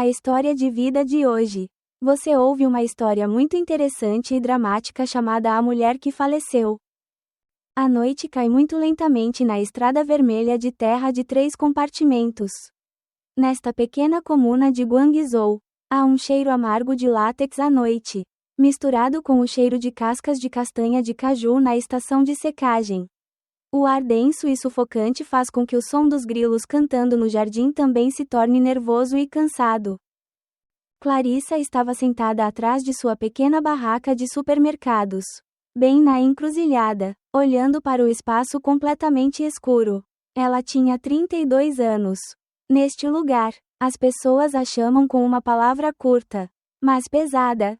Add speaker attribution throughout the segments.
Speaker 1: A história de vida de hoje. Você ouve uma história muito interessante e dramática chamada A Mulher que Faleceu. A noite cai muito lentamente na estrada vermelha de terra de 3 compartimentos. Nesta pequena comuna de Guangzhou, há um cheiro amargo de látex à noite, misturado com o cheiro de cascas de castanha de caju na estação de secagem. O ar denso e sufocante faz com que o som dos grilos cantando no jardim também se torne nervoso e cansado. Clarissa estava sentada atrás de sua pequena barraca de supermercados, bem na encruzilhada, olhando para o espaço completamente escuro. Ela tinha 32 anos. Neste lugar, as pessoas a chamam com uma palavra curta, mas pesada.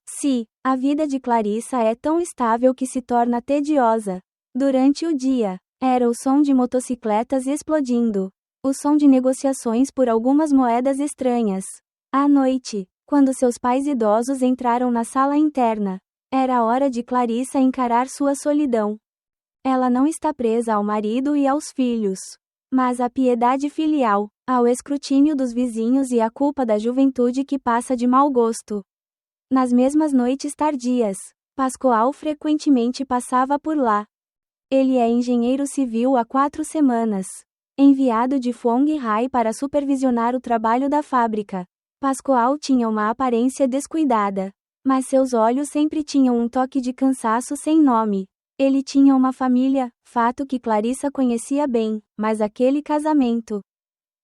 Speaker 1: A vida de Clarissa é tão estável que se torna tediosa. Durante o dia, era o som de motocicletas explodindo, o som de negociações por algumas moedas estranhas. À noite, quando seus pais idosos entraram na sala interna, era a hora de Clarissa encarar sua solidão. Ela não está presa ao marido e aos filhos, mas à piedade filial, ao escrutínio dos vizinhos e à culpa da juventude que passa de mau gosto. Nas mesmas noites tardias, Pascoal frequentemente passava por lá. Ele é engenheiro civil há 4 semanas, enviado de Fong-Hai para supervisionar o trabalho da fábrica. Pascoal tinha uma aparência descuidada, mas seus olhos sempre tinham um toque de cansaço sem nome. Ele tinha uma família, fato que Clarissa conhecia bem, mas aquele casamento,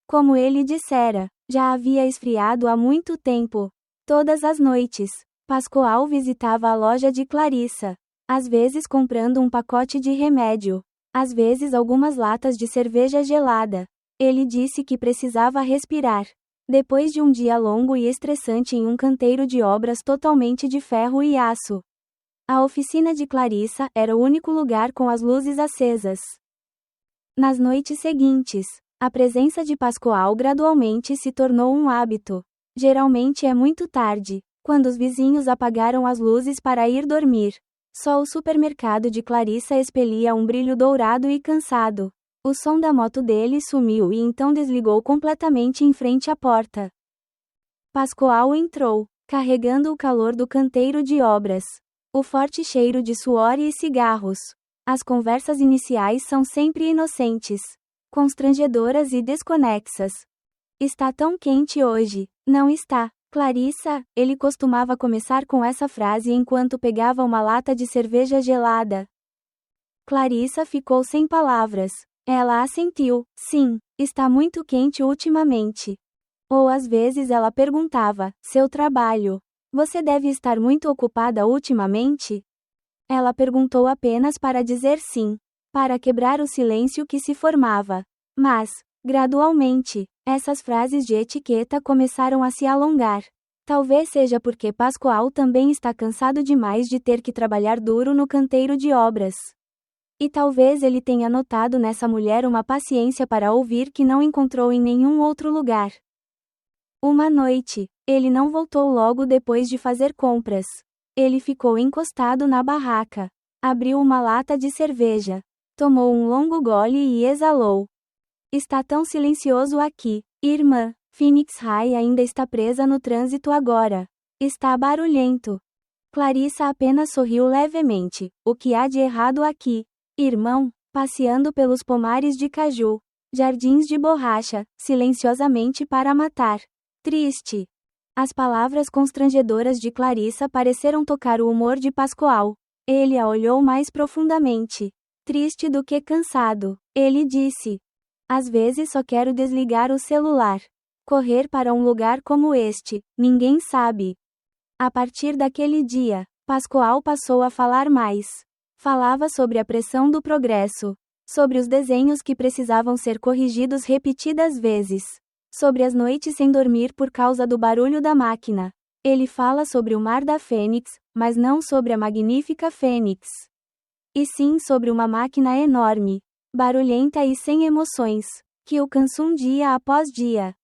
Speaker 1: como ele dissera, já havia esfriado há muito tempo. Todas as noites, Pascoal visitava a loja de Clarissa, às vezes comprando um pacote de remédio, às vezes algumas latas de cerveja gelada. Ele disse que precisava respirar. Depois de um dia longo e estressante em um canteiro de obras totalmente de ferro e aço, a oficina de Clarissa era o único lugar com as luzes acesas. Nas noites seguintes, a presença de Pascoal gradualmente se tornou um hábito. Geralmente é muito tarde, quando os vizinhos apagaram as luzes para ir dormir. Só o supermercado de Clarissa expelia um brilho dourado e cansado. O som da moto dele sumiu e então desligou completamente em frente à porta. Pascoal entrou, carregando o calor do canteiro de obras, o forte cheiro de suor e cigarros. As conversas iniciais são sempre inocentes, constrangedoras e desconexas. Está tão quente hoje, não está, Clarissa? Ele costumava começar com essa frase enquanto pegava uma lata de cerveja gelada. Clarissa ficou sem palavras. Ela assentiu. Sim, está muito quente ultimamente. Ou às vezes ela perguntava: seu trabalho? Você deve estar muito ocupada ultimamente? Ela perguntou apenas para dizer sim, para quebrar o silêncio que se formava. Mas, gradualmente, essas frases de etiqueta começaram a se alongar. Talvez seja porque Pascoal também está cansado demais de ter que trabalhar duro no canteiro de obras. E talvez ele tenha notado nessa mulher uma paciência para ouvir que não encontrou em nenhum outro lugar. Uma noite, ele não voltou logo depois de fazer compras. Ele ficou encostado na barraca, abriu uma lata de cerveja, tomou um longo gole e exalou. Está tão silencioso aqui, irmã. Phoenix High ainda está presa no trânsito agora. Está barulhento. Clarissa apenas sorriu levemente. O que há de errado aqui? Irmão, passeando pelos pomares de caju, jardins de borracha, silenciosamente para matar. Triste. As palavras constrangedoras de Clarissa pareceram tocar o humor de Pascoal. Ele a olhou mais profundamente. Triste do que cansado, ele disse. Às vezes só quero desligar o celular. Correr para um lugar como este, ninguém sabe. A partir daquele dia, Pascoal passou a falar mais. Falava sobre a pressão do progresso, sobre os desenhos que precisavam ser corrigidos repetidas vezes, sobre as noites sem dormir por causa do barulho da máquina. Ele fala sobre o mar da Fênix, mas não sobre a magnífica Fênix. E sim sobre uma máquina enorme, barulhenta e sem emoções, que o consome dia após dia.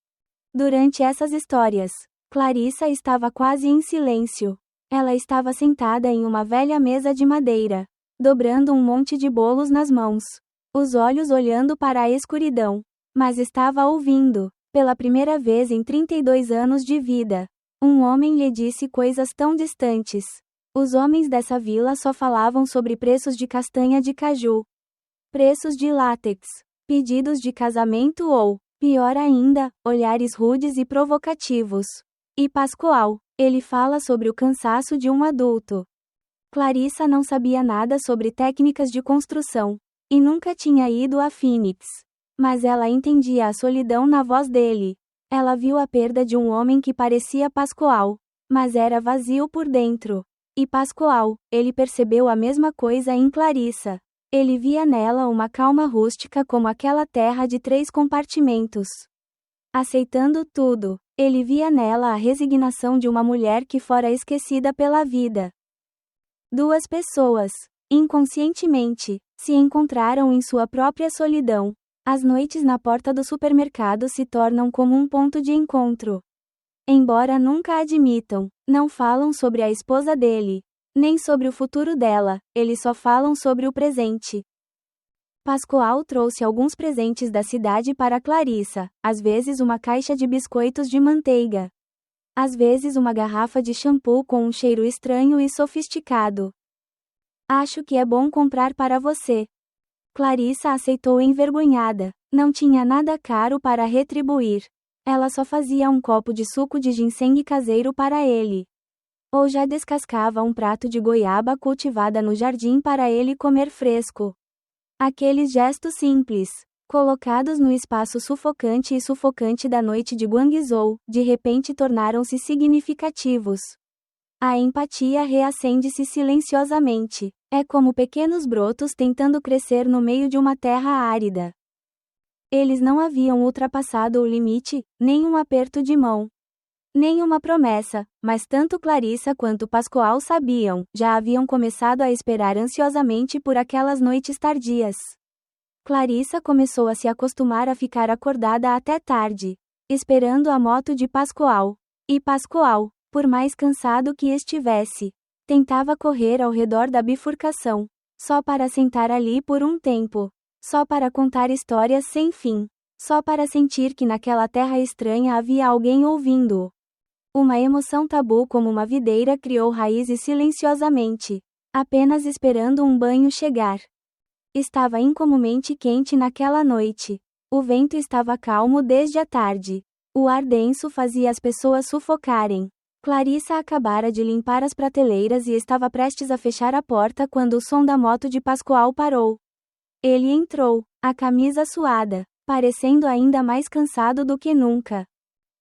Speaker 1: Durante essas histórias, Clarissa estava quase em silêncio. Ela estava sentada em uma velha mesa de madeira, dobrando um monte de bolos nas mãos, os olhos olhando para a escuridão, mas estava ouvindo. Pela primeira vez em 32 anos de vida, um homem lhe disse coisas tão distantes. Os homens dessa vila só falavam sobre preços de castanha de caju, preços de látex, pedidos de casamento ou, pior ainda, olhares rudes e provocativos. E Pascoal, ele fala sobre o cansaço de um adulto. Clarissa não sabia nada sobre técnicas de construção, e nunca tinha ido a Phoenix. Mas ela entendia a solidão na voz dele. Ela viu a perda de um homem que parecia Pascoal, mas era vazio por dentro. E Pascoal, ele percebeu a mesma coisa em Clarissa. Ele via nela uma calma rústica como aquela terra de 3 compartimentos. Aceitando tudo, ele via nela a resignação de uma mulher que fora esquecida pela vida. 2 pessoas, inconscientemente, se encontraram em sua própria solidão. As noites na porta do supermercado se tornam como um ponto de encontro. Embora nunca admitam, não falam sobre a esposa dele, nem sobre o futuro dela, eles só falam sobre o presente. Pascoal trouxe alguns presentes da cidade para Clarissa, às vezes uma caixa de biscoitos de manteiga. Às vezes uma garrafa de shampoo com um cheiro estranho e sofisticado. Acho que é bom comprar para você. Clarissa aceitou envergonhada. Não tinha nada caro para retribuir. Ela só fazia um copo de suco de ginseng caseiro para ele. Ou já descascava um prato de goiaba cultivada no jardim para ele comer fresco. Aqueles gestos simples, colocados no espaço sufocante e sufocante da noite de Guangzhou, de repente tornaram-se significativos. A empatia reacende-se silenciosamente. É como pequenos brotos tentando crescer no meio de uma terra árida. Eles não haviam ultrapassado o limite, nem um aperto de mão, nem uma promessa, mas tanto Clarissa quanto Pascoal sabiam, já haviam começado a esperar ansiosamente por aquelas noites tardias. Clarissa começou a se acostumar a ficar acordada até tarde, esperando a moto de Pascoal. E Pascoal, por mais cansado que estivesse, tentava correr ao redor da bifurcação, só para sentar ali por um tempo, só para contar histórias sem fim, só para sentir que naquela terra estranha havia alguém ouvindo-o. Uma emoção tabu como uma videira criou raízes silenciosamente, apenas esperando um banho chegar. Estava incomumente quente naquela noite. O vento estava calmo desde a tarde. O ar denso fazia as pessoas sufocarem. Clarissa acabara de limpar as prateleiras e estava prestes a fechar a porta quando o som da moto de Pascoal parou. Ele entrou, a camisa suada, parecendo ainda mais cansado do que nunca.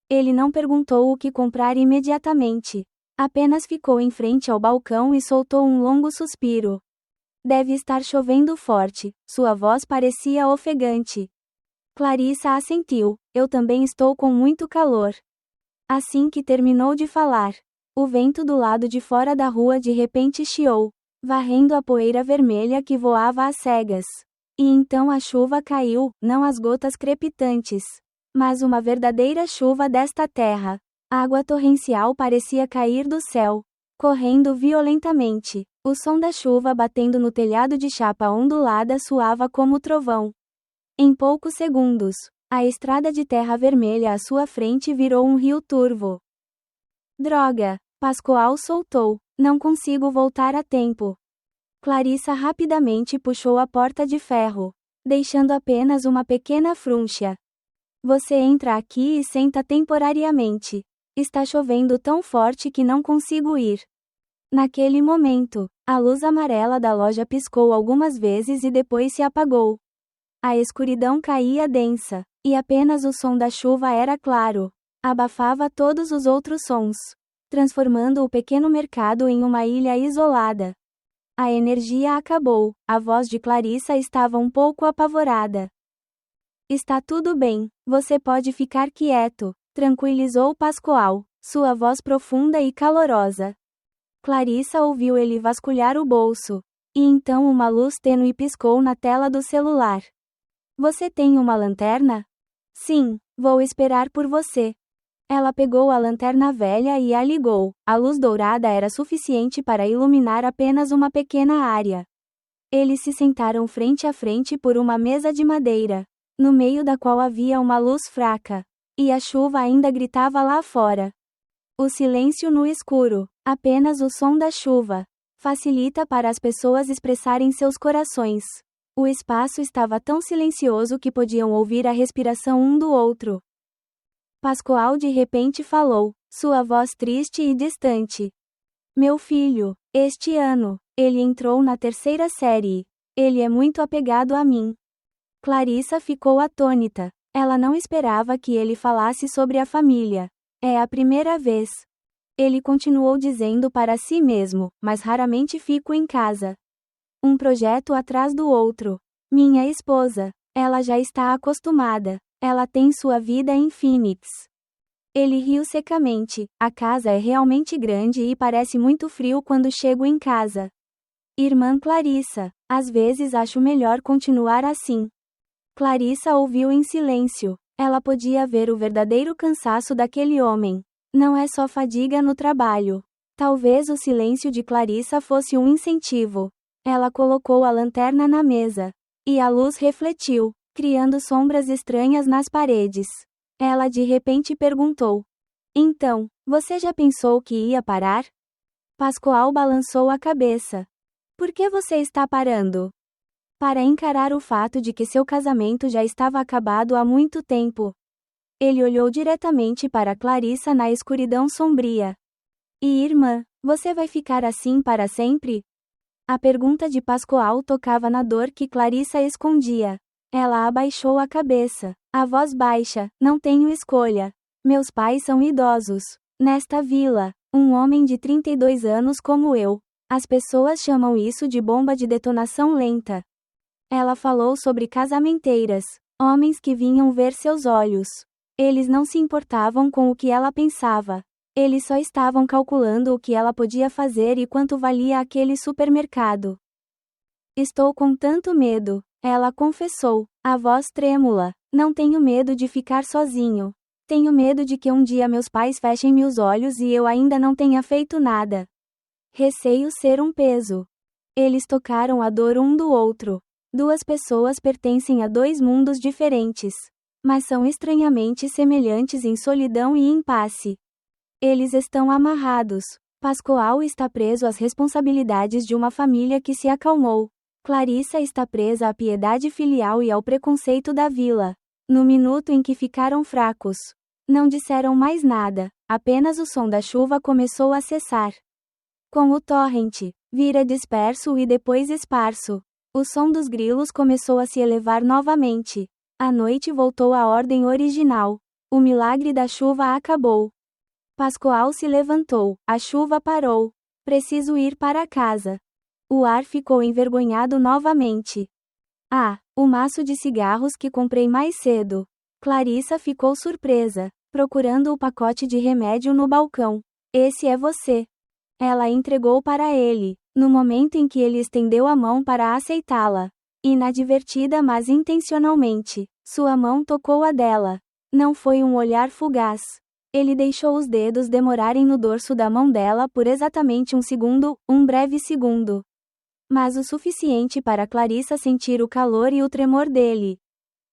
Speaker 1: Ele não perguntou o que comprar imediatamente. Apenas ficou em frente ao balcão e soltou um longo suspiro. Deve estar chovendo forte, sua voz parecia ofegante. Clarissa assentiu, eu também estou com muito calor. Assim que terminou de falar, o vento do lado de fora da rua de repente chiou, varrendo a poeira vermelha que voava às cegas. E então a chuva caiu, não as gotas crepitantes, mas uma verdadeira chuva desta terra. Água torrencial parecia cair do céu, correndo violentamente. O som da chuva batendo no telhado de chapa ondulada soava como trovão. Em poucos segundos, a estrada de terra vermelha à sua frente virou um rio turvo. Droga! Pascoal soltou. Não consigo voltar a tempo. Clarissa rapidamente puxou a porta de ferro, deixando apenas uma pequena frúnchia. Você entra aqui e senta temporariamente. Está chovendo tão forte que não consigo ir. Naquele momento, a luz amarela da loja piscou algumas vezes e depois se apagou. A escuridão caía densa, e apenas o som da chuva era claro. Abafava todos os outros sons, transformando o pequeno mercado em uma ilha isolada. A energia acabou, a voz de Clarissa estava um pouco apavorada. Está tudo bem, você pode ficar quieto, tranquilizou Pascoal, sua voz profunda e calorosa. Clarissa ouviu ele vasculhar o bolso, e então uma luz tênue piscou na tela do celular. Você tem uma lanterna? Sim, vou esperar por você. Ela pegou a lanterna velha e a ligou. A luz dourada era suficiente para iluminar apenas uma pequena área. Eles se sentaram frente a frente por uma mesa de madeira, no meio da qual havia uma luz fraca. E a chuva ainda gritava lá fora. O silêncio no escuro, apenas o som da chuva, facilita para as pessoas expressarem seus corações. O espaço estava tão silencioso que podiam ouvir a respiração um do outro. Pascoal de repente falou, sua voz triste e distante. Meu filho, este ano, ele entrou na 3ª série. Ele é muito apegado a mim. Clarissa ficou atônita. Ela não esperava que ele falasse sobre a família. É a primeira vez. Ele continuou dizendo para si mesmo, mas raramente fico em casa. Um projeto atrás do outro. Minha esposa. Ela já está acostumada. Ela tem sua vida em Phoenix. Ele riu secamente. A casa é realmente grande e parece muito frio quando chego em casa. Irmã Clarissa, às vezes acho melhor continuar assim. Clarissa ouviu em silêncio. Ela podia ver o verdadeiro cansaço daquele homem. Não é só fadiga no trabalho. Talvez o silêncio de Clarissa fosse um incentivo. Ela colocou a lanterna na mesa. E a luz refletiu, criando sombras estranhas nas paredes. Ela de repente perguntou. Então, você já pensou que ia parar? Pascoal balançou a cabeça. Por que você está parando? Para encarar o fato de que seu casamento já estava acabado há muito tempo. Ele olhou diretamente para Clarissa na escuridão sombria. E irmã, você vai ficar assim para sempre? A pergunta de Pascoal tocava na dor que Clarissa escondia. Ela abaixou a cabeça. A voz baixa, não tenho escolha. Meus pais são idosos. Nesta vila, um homem de 32 anos como eu. As pessoas chamam isso de bomba de detonação lenta. Ela falou sobre casamenteiras, homens que vinham ver seus olhos. Eles não se importavam com o que ela pensava. Eles só estavam calculando o que ela podia fazer e quanto valia aquele supermercado. Estou com tanto medo, ela confessou, a voz trêmula. Não tenho medo de ficar sozinho. Tenho medo de que um dia meus pais fechem meus olhos e eu ainda não tenha feito nada. Receio ser um peso. Eles tocaram a dor um do outro. Duas pessoas pertencem a dois mundos diferentes, mas são estranhamente semelhantes em solidão e impasse. Eles estão amarrados. Pascoal está preso às responsabilidades de uma família que se acalmou. Clarissa está presa à piedade filial e ao preconceito da vila. No minuto em que ficaram fracos, não disseram mais nada, apenas o som da chuva começou a cessar. Com o torrente, vira disperso e depois esparso. O som dos grilos começou a se elevar novamente. A noite voltou à ordem original. O milagre da chuva acabou. Pascoal se levantou. A chuva parou. Preciso ir para casa. O ar ficou envergonhado novamente. Ah, o maço de cigarros que comprei mais cedo. Clarissa ficou surpresa, procurando o pacote de remédio no balcão. Esse é você. Ela entregou para ele, no momento em que ele estendeu a mão para aceitá-la. Inadvertida, mas intencionalmente, sua mão tocou a dela. Não foi um olhar fugaz. Ele deixou os dedos demorarem no dorso da mão dela por exatamente um segundo, um breve segundo. Mas o suficiente para Clarissa sentir o calor e o tremor dele.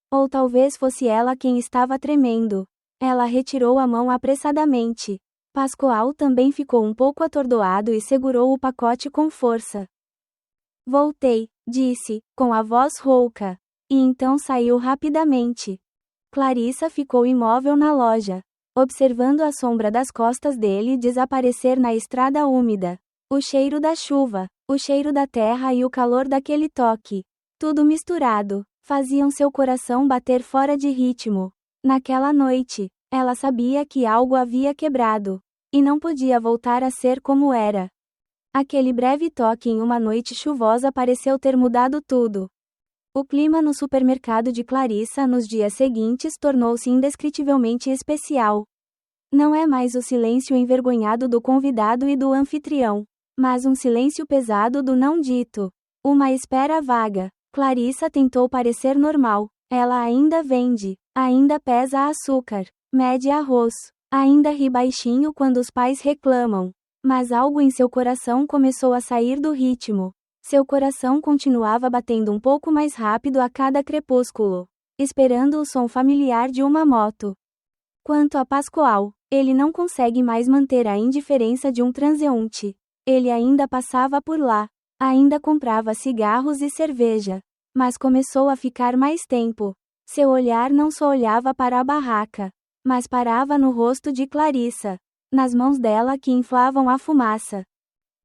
Speaker 1: Ou talvez fosse ela quem estava tremendo. Ela retirou a mão apressadamente. Pascoal também ficou um pouco atordoado e segurou o pacote com força. Voltei, disse, com a voz rouca. E então saiu rapidamente. Clarissa ficou imóvel na loja, observando a sombra das costas dele desaparecer na estrada úmida. O cheiro da chuva, o cheiro da terra e o calor daquele toque, tudo misturado, faziam seu coração bater fora de ritmo. Naquela noite, ela sabia que algo havia quebrado, e não podia voltar a ser como era. Aquele breve toque em uma noite chuvosa pareceu ter mudado tudo. O clima no supermercado de Clarissa nos dias seguintes tornou-se indescritivelmente especial. Não é mais o silêncio envergonhado do convidado e do anfitrião, mas um silêncio pesado do não dito. Uma espera vaga. Clarissa tentou parecer normal. Ela ainda vende, ainda pesa açúcar, mede arroz, ainda ri baixinho quando os pais reclamam. Mas algo em seu coração começou a sair do ritmo. Seu coração continuava batendo um pouco mais rápido a cada crepúsculo, esperando o som familiar de uma moto. Quanto a Pascoal, ele não consegue mais manter a indiferença de um transeunte. Ele ainda passava por lá, ainda comprava cigarros e cerveja. Mas começou a ficar mais tempo. Seu olhar não só olhava para a barraca, mas parava no rosto de Clarissa, nas mãos dela que inflavam a fumaça.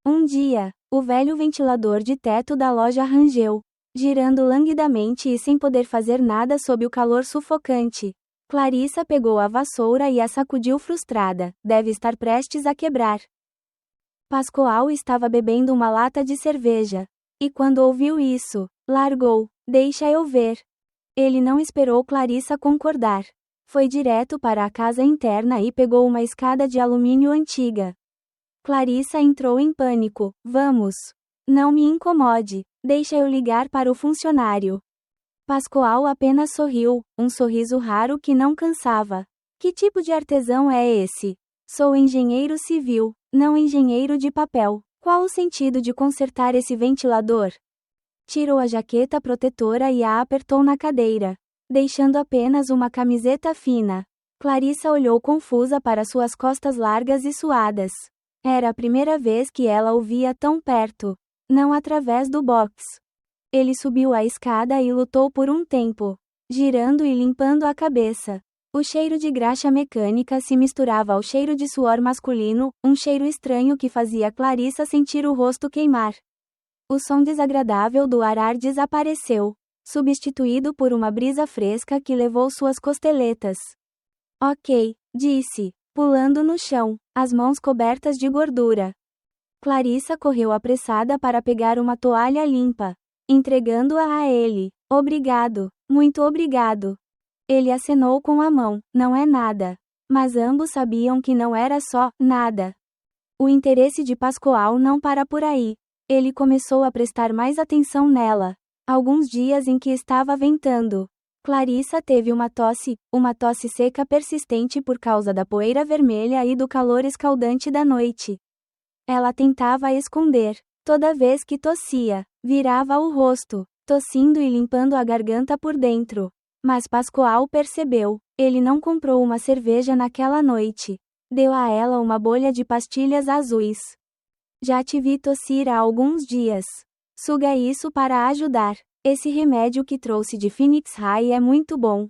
Speaker 1: Um dia, o velho ventilador de teto da loja rangeu, girando languidamente e sem poder fazer nada sob o calor sufocante. Clarissa pegou a vassoura e a sacudiu frustrada. Deve estar prestes a quebrar. Pascoal estava bebendo uma lata de cerveja. E quando ouviu isso, largou. Deixa eu ver. Ele não esperou Clarissa concordar. Foi direto para a casa interna e pegou uma escada de alumínio antiga. Clarissa entrou em pânico. Vamos. Não me incomode. Deixa eu ligar para o funcionário. Pascoal apenas sorriu, um sorriso raro que não cansava. Que tipo de artesão é esse? Sou engenheiro civil, não engenheiro de papel. Qual o sentido de consertar esse ventilador? Tirou a jaqueta protetora e a apertou na cadeira, deixando apenas uma camiseta fina. Clarissa olhou confusa para suas costas largas e suadas. Era a primeira vez que ela o via tão perto, não através do box. Ele subiu a escada e lutou por um tempo, girando e limpando a cabeça. O cheiro de graxa mecânica se misturava ao cheiro de suor masculino, um cheiro estranho que fazia Clarissa sentir o rosto queimar. O som desagradável do arar desapareceu, substituído por uma brisa fresca que levou suas costeletas. Ok, disse, pulando no chão, as mãos cobertas de gordura. Clarissa correu apressada para pegar uma toalha limpa, entregando-a a ele. Obrigado, muito obrigado. Ele acenou com a mão, não é nada. Mas ambos sabiam que não era só nada. O interesse de Pascoal não para por aí. Ele começou a prestar mais atenção nela. Alguns dias em que estava ventando, Clarissa teve uma tosse seca persistente por causa da poeira vermelha e do calor escaldante da noite. Ela tentava esconder. Toda vez que tossia, virava o rosto, tossindo e limpando a garganta por dentro. Mas Pascoal percebeu. Ele não comprou uma cerveja naquela noite. Deu a ela uma bolha de pastilhas azuis. Já te vi tossir há alguns dias. Suga isso para ajudar. Esse remédio que trouxe de Phoenix High é muito bom.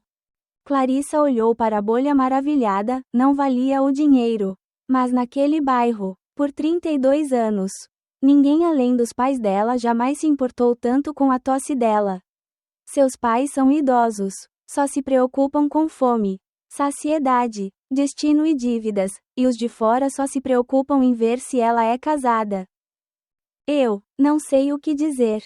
Speaker 1: Clarissa olhou para a bolha maravilhada, não valia o dinheiro. Mas naquele bairro, por 32 anos, ninguém além dos pais dela jamais se importou tanto com a tosse dela. Seus pais são idosos, só se preocupam com fome, saciedade, destino e dívidas, e os de fora só se preocupam em ver se ela é casada. Eu não sei o que dizer.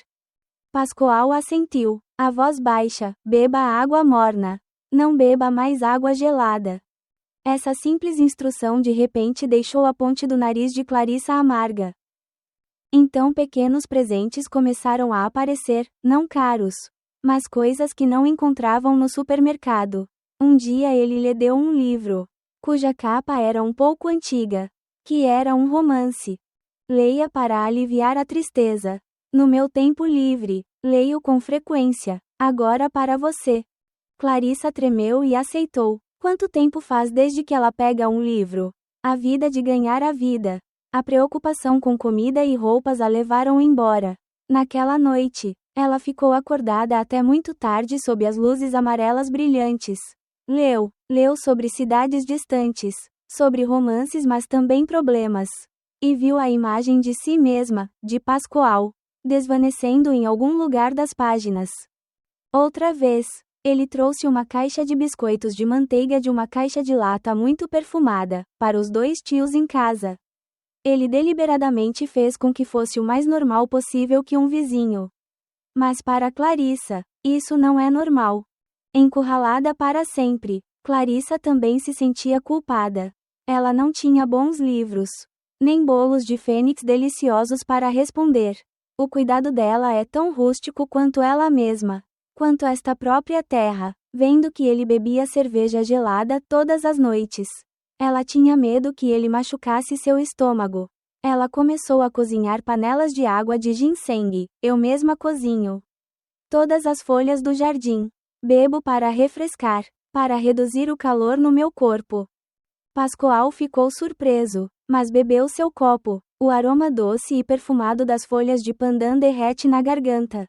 Speaker 1: Pascoal assentiu, a voz baixa, beba água morna. Não beba mais água gelada. Essa simples instrução de repente deixou a ponte do nariz de Clarissa amarga. Então pequenos presentes começaram a aparecer, não caros, mas coisas que não encontravam no supermercado. Um dia ele lhe deu um livro, cuja capa era um pouco antiga, que era um romance. Leia para aliviar a tristeza. No meu tempo livre, leio com frequência. Agora para você. Clarissa tremeu e aceitou. Quanto tempo faz desde que ela pega um livro? A vida de ganhar a vida. A preocupação com comida e roupas a levaram embora. Naquela noite, ela ficou acordada até muito tarde sob as luzes amarelas brilhantes. Leu sobre cidades distantes, sobre romances mas também problemas. E viu a imagem de si mesma, de Pascoal, desvanecendo em algum lugar das páginas. Outra vez, ele trouxe uma caixa de biscoitos de manteiga de uma caixa de lata muito perfumada, para os dois tios em casa. Ele deliberadamente fez com que fosse o mais normal possível que um vizinho. Mas para Clarissa, isso não é normal. Encurralada para sempre, Clarissa também se sentia culpada. Ela não tinha bons livros, nem bolos de fênix deliciosos para responder. O cuidado dela é tão rústico quanto ela mesma, quanto esta própria terra, vendo que ele bebia cerveja gelada todas as noites. Ela tinha medo que ele machucasse seu estômago. Ela começou a cozinhar panelas de água de ginseng. Eu mesma cozinho todas as folhas do jardim. Bebo para refrescar. para reduzir o calor no meu corpo. Pascoal ficou surpreso, mas bebeu seu copo. O aroma doce e perfumado das folhas de pandan derrete na garganta.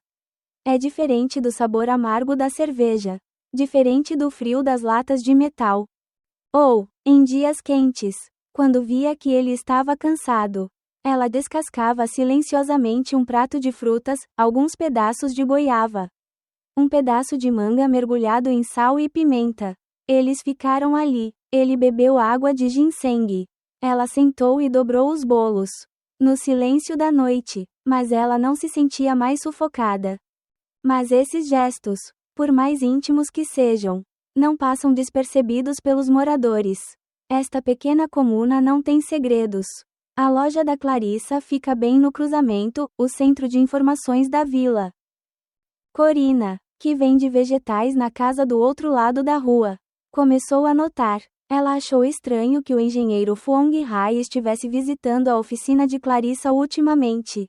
Speaker 1: É diferente do sabor amargo da cerveja. Diferente do frio das latas de metal. Ou, em dias quentes, quando via que ele estava cansado, ela descascava silenciosamente um prato de frutas, alguns pedaços de goiaba. Um pedaço de manga mergulhado em sal e pimenta. Eles ficaram ali. Ele bebeu água de ginseng. Ela sentou e dobrou os bolos. No silêncio da noite, mas ela não se sentia mais sufocada. Mas esses gestos, por mais íntimos que sejam, não passam despercebidos pelos moradores. Esta pequena comuna não tem segredos. A loja da Clarissa fica bem no cruzamento, o centro de informações da vila. Corina, que vende vegetais na casa do outro lado da rua, começou a notar. Ela achou estranho que o engenheiro Fuong Hai estivesse visitando a oficina de Clarissa ultimamente.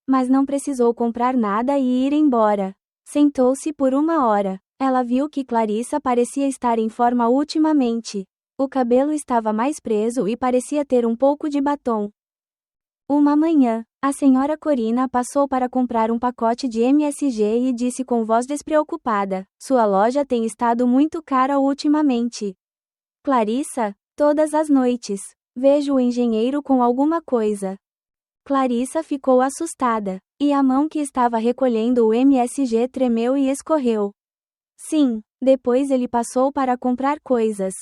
Speaker 1: Mas não precisou comprar nada e ir embora. Sentou-se por uma hora. Ela viu que Clarissa parecia estar em forma ultimamente. O cabelo estava mais preso e parecia ter um pouco de batom. Uma manhã, a senhora Corina passou para comprar um pacote de MSG e disse com voz despreocupada: "Sua loja tem estado muito cara ultimamente." Clarissa, todas as noites, vejo o engenheiro com alguma coisa. Clarissa ficou assustada, e a mão que estava recolhendo o MSG tremeu e escorreu. Sim, depois ele passou para comprar coisas.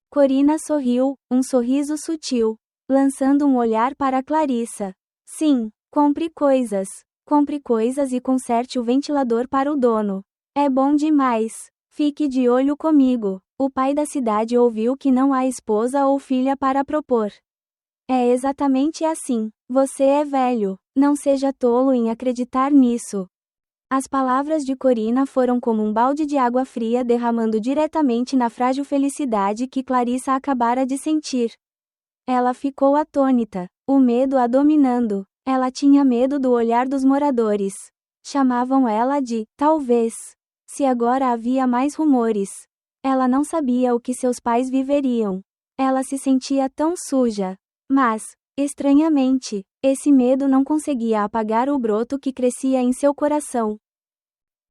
Speaker 1: Corina sorriu, um sorriso sutil, lançando um olhar para Clarissa. Sim, compre coisas. Compre coisas e conserte o ventilador para o dono. É bom demais. Fique de olho comigo. O pai da cidade ouviu que não há esposa ou filha para propor. É exatamente assim. Você é velho. Não seja tolo em acreditar nisso. As palavras de Corina foram como um balde de água fria derramando diretamente na frágil felicidade que Clarissa acabara de sentir. Ela ficou atônita, o medo a dominando. Ela tinha medo do olhar dos moradores. Chamavam ela de, talvez. Se agora havia mais rumores. Ela não sabia o que seus pais viveriam. Ela se sentia tão suja. Mas, estranhamente, esse medo não conseguia apagar o broto que crescia em seu coração.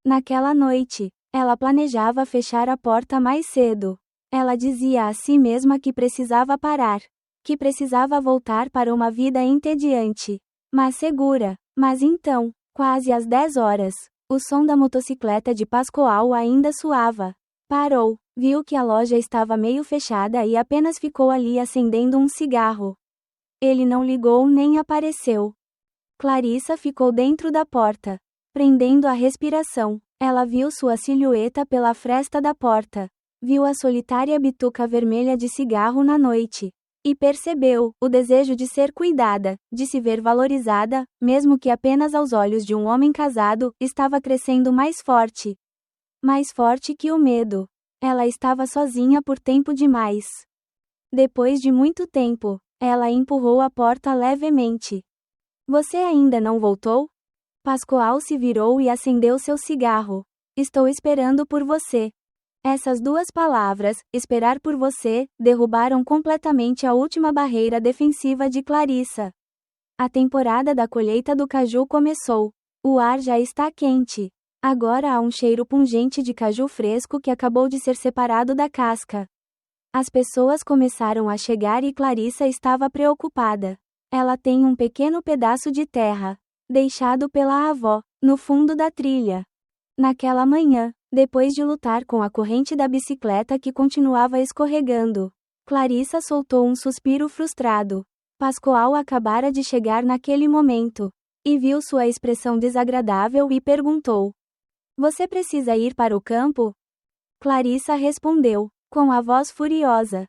Speaker 1: Naquela noite, ela planejava fechar a porta mais cedo. Ela dizia a si mesma que precisava parar. Que precisava voltar para uma vida entediante. Mas segura. Mas então, quase às 10 horas, o som da motocicleta de Pascoal ainda soava. Parou, viu que a loja estava meio fechada e apenas ficou ali acendendo um cigarro. Ele não ligou nem apareceu. Clarissa ficou dentro da porta, prendendo a respiração. Ela viu sua silhueta pela fresta da porta. Viu a solitária bituca vermelha de cigarro na noite. E percebeu o desejo de ser cuidada, de se ver valorizada, mesmo que apenas aos olhos de um homem casado, estava crescendo mais forte. Mais forte que o medo. Ela estava sozinha por tempo demais. Depois de muito tempo, ela empurrou a porta levemente. Você ainda não voltou? Pascoal se virou e acendeu seu cigarro. Estou esperando por você. Essas duas palavras, esperar por você, derrubaram completamente a última barreira defensiva de Clarissa. A temporada da colheita do caju começou. O ar já está quente. Agora há um cheiro pungente de caju fresco que acabou de ser separado da casca. As pessoas começaram a chegar e Clarissa estava preocupada. Ela tem um pequeno pedaço de terra, deixado pela avó, no fundo da trilha. Naquela manhã, depois de lutar com a corrente da bicicleta que continuava escorregando, Clarissa soltou um suspiro frustrado. Pascoal acabara de chegar naquele momento, e viu sua expressão desagradável e perguntou: "Você precisa ir para o campo?" Clarissa respondeu, com a voz furiosa: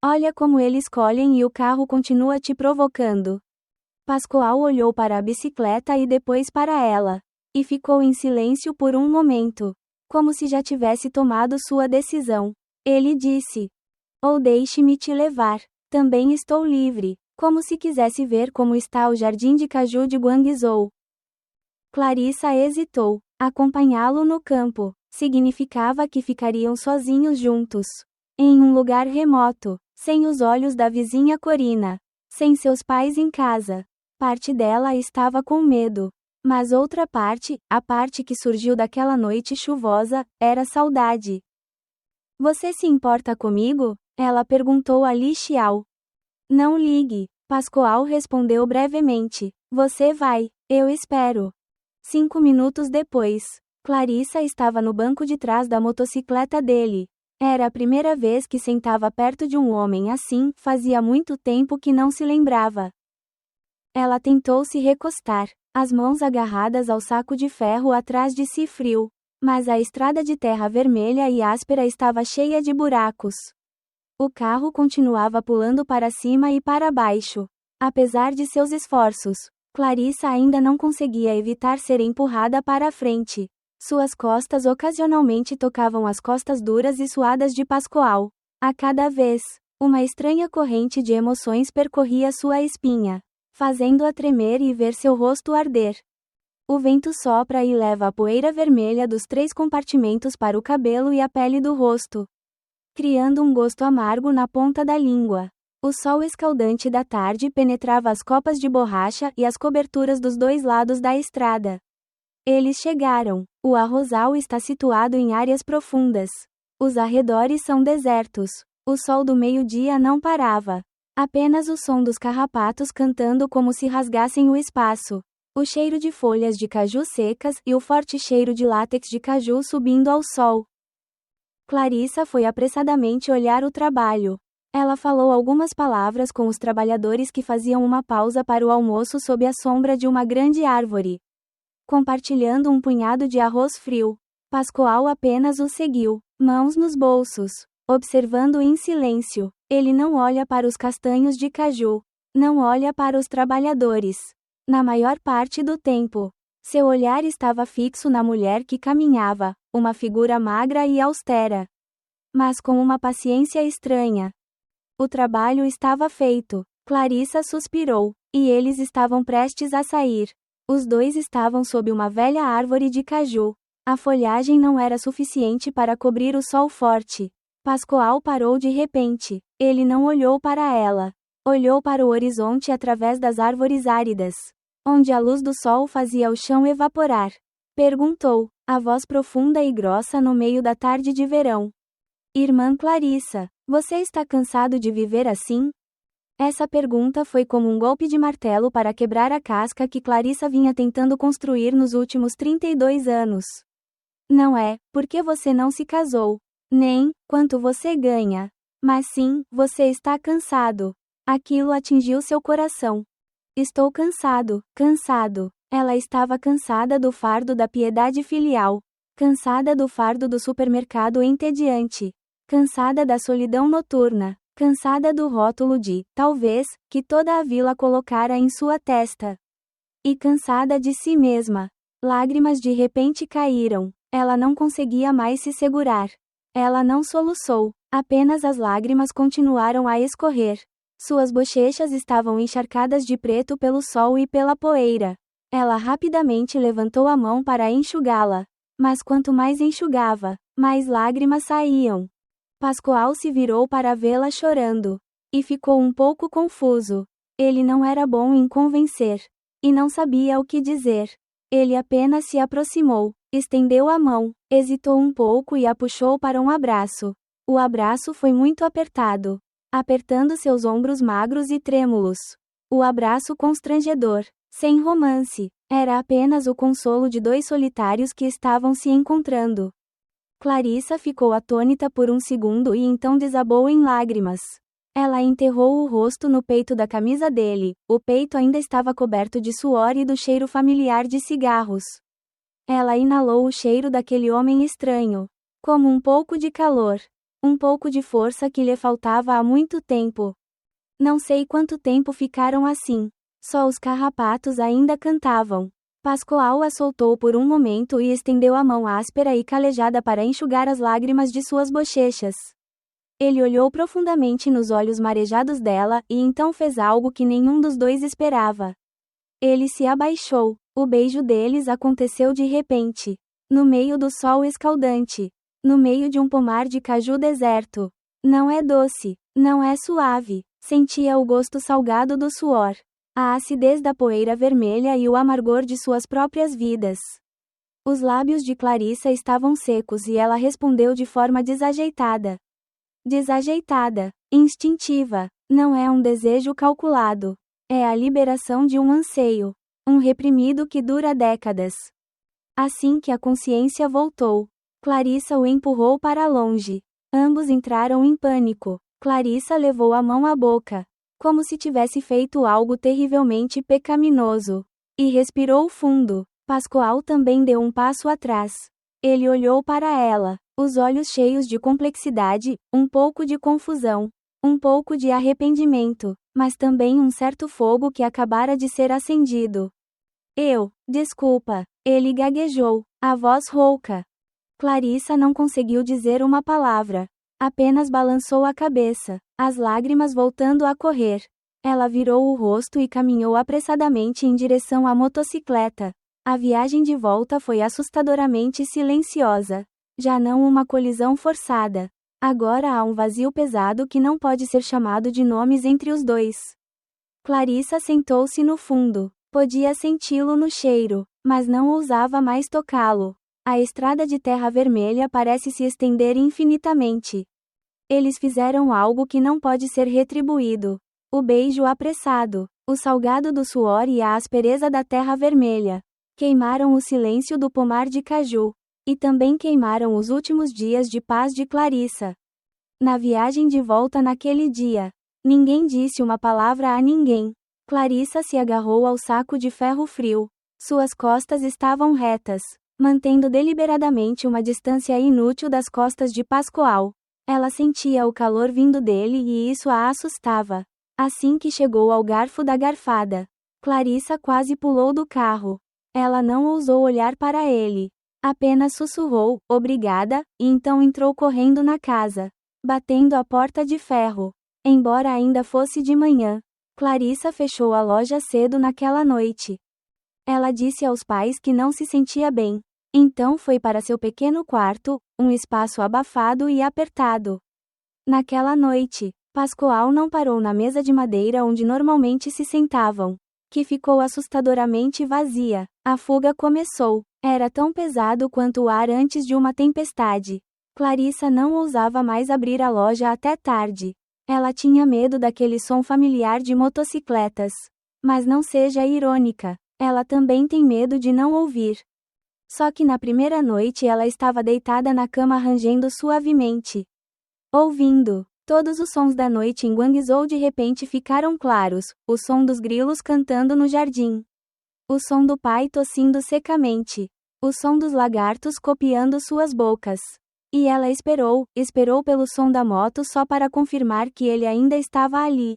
Speaker 1: "Olha como eles colhem e o carro continua te provocando." Pascoal olhou para a bicicleta e depois para ela, e ficou em silêncio por um momento, como se já tivesse tomado sua decisão. Ele disse: "Ou deixe-me te levar. Também estou livre." Como se quisesse ver como está o jardim de caju de Guangzhou. Clarissa hesitou. Acompanhá-lo no campo. Significava que ficariam sozinhos juntos. Em um lugar remoto, sem os olhos da vizinha Corina, sem seus pais em casa. Parte dela estava com medo. Mas outra parte, a parte que surgiu daquela noite chuvosa, era saudade. Você se importa comigo? Ela perguntou a Li Xiao. Não ligue, Pascoal respondeu brevemente. Você vai, eu espero. 5 minutos depois, Clarissa estava no banco de trás da motocicleta dele. Era a primeira vez que sentava perto de um homem assim, fazia muito tempo que não se lembrava. Ela tentou se recostar, as mãos agarradas ao saco de ferro atrás de si frio. Mas a estrada de terra vermelha e áspera estava cheia de buracos. O carro continuava pulando para cima e para baixo. Apesar de seus esforços, Clarissa ainda não conseguia evitar ser empurrada para a frente. Suas costas ocasionalmente tocavam as costas duras e suadas de Pascoal. A cada vez, uma estranha corrente de emoções percorria sua espinha, fazendo-a tremer e ver seu rosto arder. O vento sopra e leva a poeira vermelha dos 3 compartimentos para o cabelo e a pele do rosto, criando um gosto amargo na ponta da língua. O sol escaldante da tarde penetrava as copas de borracha e as coberturas dos 2 lados da estrada. Eles chegaram. O arrozal está situado em áreas profundas. Os arredores são desertos. O sol do meio-dia não parava. Apenas o som dos carrapatos cantando como se rasgassem o espaço. O cheiro de folhas de caju secas e o forte cheiro de látex de caju subindo ao sol. Clarissa foi apressadamente olhar o trabalho. Ela falou algumas palavras com os trabalhadores que faziam uma pausa para o almoço sob a sombra de uma grande árvore, compartilhando um punhado de arroz frio. Pascoal apenas o seguiu, mãos nos bolsos, observando em silêncio. Ele não olha para os castanhos de caju. Não olha para os trabalhadores. Na maior parte do tempo, seu olhar estava fixo na mulher que caminhava, uma figura magra e austera, mas com uma paciência estranha. O trabalho estava feito. Clarissa suspirou, e eles estavam prestes a sair. Os 2 estavam sob uma velha árvore de caju. A folhagem não era suficiente para cobrir o sol forte. Pascoal parou de repente. Ele não olhou para ela. Olhou para o horizonte através das árvores áridas, onde a luz do sol fazia o chão evaporar. Perguntou, a voz profunda e grossa no meio da tarde de verão. Irmã Clarissa, você está cansado de viver assim? Essa pergunta foi como um golpe de martelo para quebrar a casca que Clarissa vinha tentando construir nos últimos 32 anos. Não é, porque você não se casou. Nem, quanto você ganha. Mas sim, você está cansado. Aquilo atingiu seu coração. Estou cansado, cansado. Ela estava cansada do fardo da piedade filial. Cansada do fardo do supermercado entediante. Cansada da solidão noturna. Cansada do rótulo de, talvez, que toda a vila colocara em sua testa. E cansada de si mesma. Lágrimas de repente caíram. Ela não conseguia mais se segurar. Ela não soluçou. Apenas as lágrimas continuaram a escorrer. Suas bochechas estavam encharcadas de preto pelo sol e pela poeira. Ela rapidamente levantou a mão para enxugá-la. Mas quanto mais enxugava, mais lágrimas saíam. Pascoal se virou para vê-la chorando. E ficou um pouco confuso. Ele não era bom em convencer. E não sabia o que dizer. Ele apenas se aproximou, estendeu a mão, hesitou um pouco e a puxou para um abraço. O abraço foi muito apertado, apertando seus ombros magros e trêmulos. O abraço constrangedor, sem romance, era apenas o consolo de 2 solitários que estavam se encontrando. Clarissa ficou atônita por um segundo e então desabou em lágrimas. Ela enterrou o rosto no peito da camisa dele. O peito ainda estava coberto de suor e do cheiro familiar de cigarros. Ela inalou o cheiro daquele homem estranho, como um pouco de calor, um pouco de força que lhe faltava há muito tempo. Não sei quanto tempo ficaram assim. Só os carrapatos ainda cantavam. Pascoal a soltou por um momento e estendeu a mão áspera e calejada para enxugar as lágrimas de suas bochechas. Ele olhou profundamente nos olhos marejados dela e então fez algo que nenhum dos 2 esperava. Ele se abaixou. O beijo deles aconteceu de repente. No meio do sol escaldante. No meio de um pomar de caju deserto. Não é doce. Não é suave. Sentia o gosto salgado do suor. A acidez da poeira vermelha e o amargor de suas próprias vidas. Os lábios de Clarissa estavam secos e ela respondeu de forma desajeitada. Desajeitada. Instintiva. Não é um desejo calculado. É a liberação de um anseio. Um reprimido que dura décadas. Assim que a consciência voltou, Clarissa o empurrou para longe. Ambos entraram em pânico. Clarissa levou a mão à boca, como se tivesse feito algo terrivelmente pecaminoso. E respirou fundo. Pascoal também deu um passo atrás. Ele olhou para ela, os olhos cheios de complexidade, um pouco de confusão, um pouco de arrependimento, mas também um certo fogo que acabara de ser acendido. Desculpa, ele gaguejou, a voz rouca. Clarissa não conseguiu dizer uma palavra. Apenas balançou a cabeça, as lágrimas voltando a correr. Ela virou o rosto e caminhou apressadamente em direção à motocicleta. A viagem de volta foi assustadoramente silenciosa. Já não uma colisão forçada. Agora há um vazio pesado que não pode ser chamado de nomes entre os dois. Clarissa sentou-se no fundo. Podia senti-lo no cheiro, mas não ousava mais tocá-lo. A estrada de terra vermelha parece se estender infinitamente. Eles fizeram algo que não pode ser retribuído. O beijo apressado, o salgado do suor e a aspereza da terra vermelha. Queimaram o silêncio do pomar de caju. E também queimaram os últimos dias de paz de Clarissa. Na viagem de volta naquele dia, ninguém disse uma palavra a ninguém. Clarissa se agarrou ao saco de ferro frio. Suas costas estavam retas, mantendo deliberadamente uma distância inútil das costas de Pascoal. Ela sentia o calor vindo dele e isso a assustava. Assim que chegou ao garfo da garfada, Clarissa quase pulou do carro. Ela não ousou olhar para ele. Apenas sussurrou, obrigada, e então entrou correndo na casa, batendo a porta de ferro. Embora ainda fosse de manhã, Clarissa fechou a loja cedo naquela noite. Ela disse aos pais que não se sentia bem. Então foi para seu pequeno quarto, um espaço abafado e apertado. Naquela noite, Pascoal não parou na mesa de madeira onde normalmente se sentavam, que ficou assustadoramente vazia. A fuga começou. Era tão pesado quanto o ar antes de uma tempestade. Clarissa não ousava mais abrir a loja até tarde. Ela tinha medo daquele som familiar de motocicletas. Mas não seja irônica, ela também tem medo de não ouvir. Só que na primeira noite ela estava deitada na cama rangendo suavemente. Ouvindo. Todos os sons da noite em Guangzhou de repente ficaram claros, o som dos grilos cantando no jardim. O som do pai tossindo secamente. O som dos lagartos copiando suas bocas. E ela esperou pelo som da moto só para confirmar que ele ainda estava ali.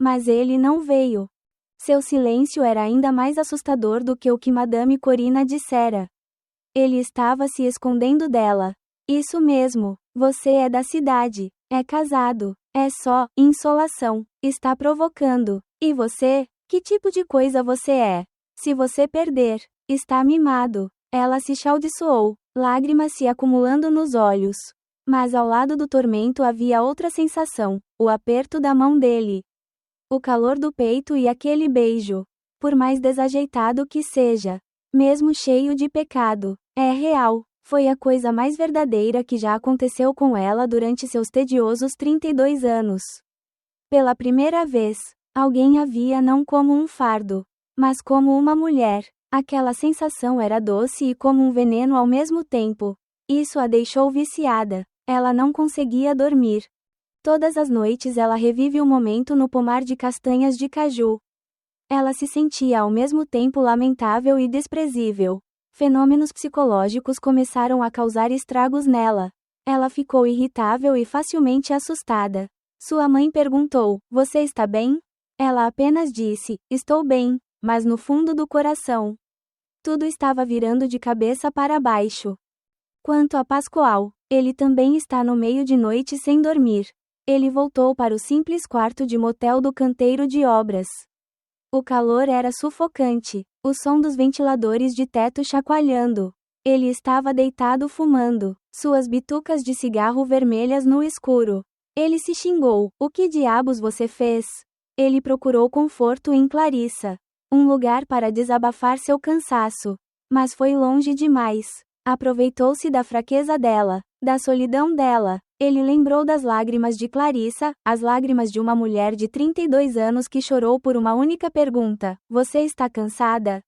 Speaker 1: Mas ele não veio. Seu silêncio era ainda mais assustador do que o que Madame Corina dissera. Ele estava se escondendo dela. Isso mesmo, você é da cidade, é casado, é só insolação, está provocando. E você, que tipo de coisa você é? Se você perder, está mimado. Ela se chaldiçoou, lágrimas se acumulando nos olhos. Mas ao lado do tormento havia outra sensação, o aperto da mão dele. O calor do peito e aquele beijo. Por mais desajeitado que seja, mesmo cheio de pecado, é real. Foi a coisa mais verdadeira que já aconteceu com ela durante seus tediosos 32 anos. Pela primeira vez, alguém a via não como um fardo, mas como uma mulher. Aquela sensação era doce e como um veneno ao mesmo tempo. Isso a deixou viciada. Ela não conseguia dormir. Todas as noites ela revive o momento no pomar de castanhas de caju. Ela se sentia ao mesmo tempo lamentável e desprezível. Fenômenos psicológicos começaram a causar estragos nela. Ela ficou irritável e facilmente assustada. Sua mãe perguntou: "Você está bem?" Ela apenas disse: "Estou bem", mas no fundo do coração, tudo estava virando de cabeça para baixo. Quanto a Pascoal, ele também está no meio de noite sem dormir. Ele voltou para o simples quarto de motel do canteiro de obras. O calor era sufocante, o som dos ventiladores de teto chacoalhando. Ele estava deitado fumando suas bitucas de cigarro vermelhas no escuro. Ele se xingou. O que diabos você fez? Ele procurou conforto em Clarissa. Um lugar para desabafar seu cansaço. Mas foi longe demais. Aproveitou-se da fraqueza dela, da solidão dela. Ele lembrou das lágrimas de Clarissa, as lágrimas de uma mulher de 32 anos que chorou por uma única pergunta: você está cansada?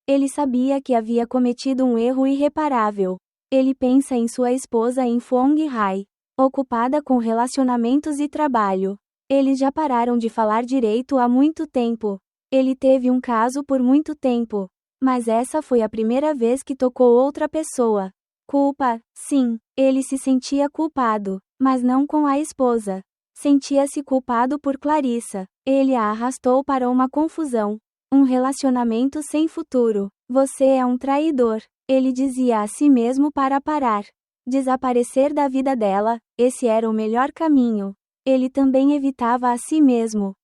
Speaker 1: Ele sabia que havia cometido um erro irreparável. Ele pensa em sua esposa em Phong Hai, ocupada com relacionamentos e trabalho. Eles já pararam de falar direito há muito tempo. Ele teve um caso por muito tempo. Mas essa foi a primeira vez que tocou outra pessoa. Culpa, sim, ele se sentia culpado, mas não com a esposa. Sentia-se culpado por Clarissa. Ele a arrastou para uma confusão. Um relacionamento sem futuro. Você é um traidor. Ele dizia a si mesmo para parar. Desaparecer da vida dela, esse era o melhor caminho. Ele também evitava a si mesmo.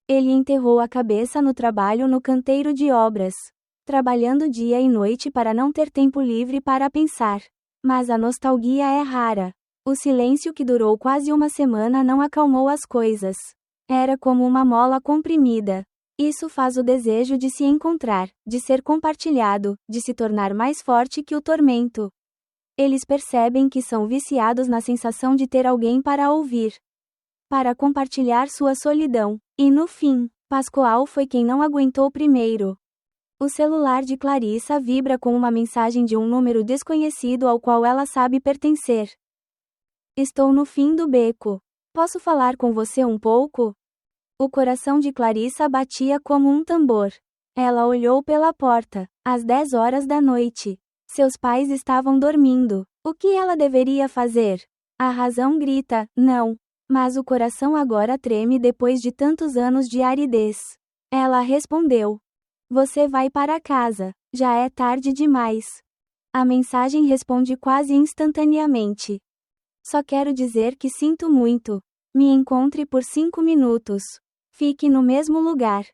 Speaker 1: Ele enterrou a cabeça no trabalho no canteiro de obras, trabalhando dia e noite para não ter tempo livre para pensar. Mas a nostalgia é rara. O silêncio que durou quase uma semana não acalmou as coisas. Era como uma mola comprimida. Isso faz o desejo de se encontrar, de ser compartilhado, de se tornar mais forte que o tormento. Eles percebem que são viciados na sensação de ter alguém para ouvir, para compartilhar sua solidão. E no fim, Pascoal foi quem não aguentou primeiro. O celular de Clarissa vibra com uma mensagem de um número desconhecido ao qual ela sabe pertencer. Estou no fim do beco. Posso falar com você um pouco? O coração de Clarissa batia como um tambor. Ela olhou pela porta, às 10 horas da noite. Seus pais estavam dormindo. O que ela deveria fazer? A razão grita, não. Mas o coração agora treme depois de tantos anos de aridez. Ela respondeu: você vai para casa. Já é tarde demais. A mensagem responde quase instantaneamente. Só quero dizer que sinto muito. Me encontre por 5 minutos. Fique no mesmo lugar.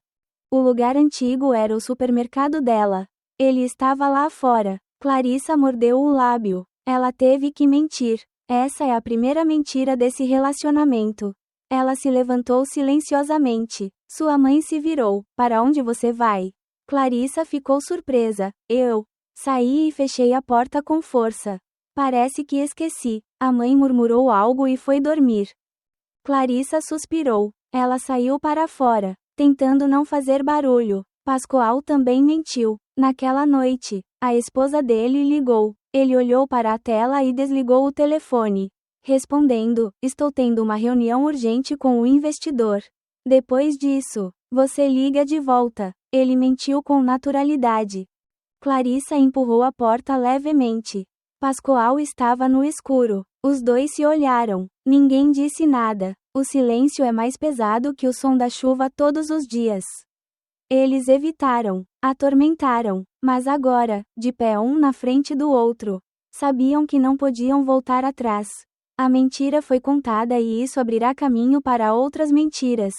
Speaker 1: O lugar antigo era o supermercado dela. Ele estava lá fora. Clarissa mordeu o lábio. Ela teve que mentir. Essa é a primeira mentira desse relacionamento. Ela se levantou silenciosamente. Sua mãe se virou. Para onde você vai? Clarissa ficou surpresa. Eu saí e fechei a porta com força. Parece que esqueci. A mãe murmurou algo e foi dormir. Clarissa suspirou. Ela saiu para fora, tentando não fazer barulho. Pascoal também mentiu. Naquela noite, a esposa dele ligou. Ele olhou para a tela e desligou o telefone, respondendo: estou tendo uma reunião urgente com o investidor. Depois disso, você liga de volta. Ele mentiu com naturalidade. Clarissa empurrou a porta levemente. Pascoal estava no escuro. Os dois se olharam. Ninguém disse nada. O silêncio é mais pesado que o som da chuva todos os dias. Eles evitaram, atormentaram, mas agora, de pé um na frente do outro, sabiam que não podiam voltar atrás. A mentira foi contada e isso abrirá caminho para outras mentiras,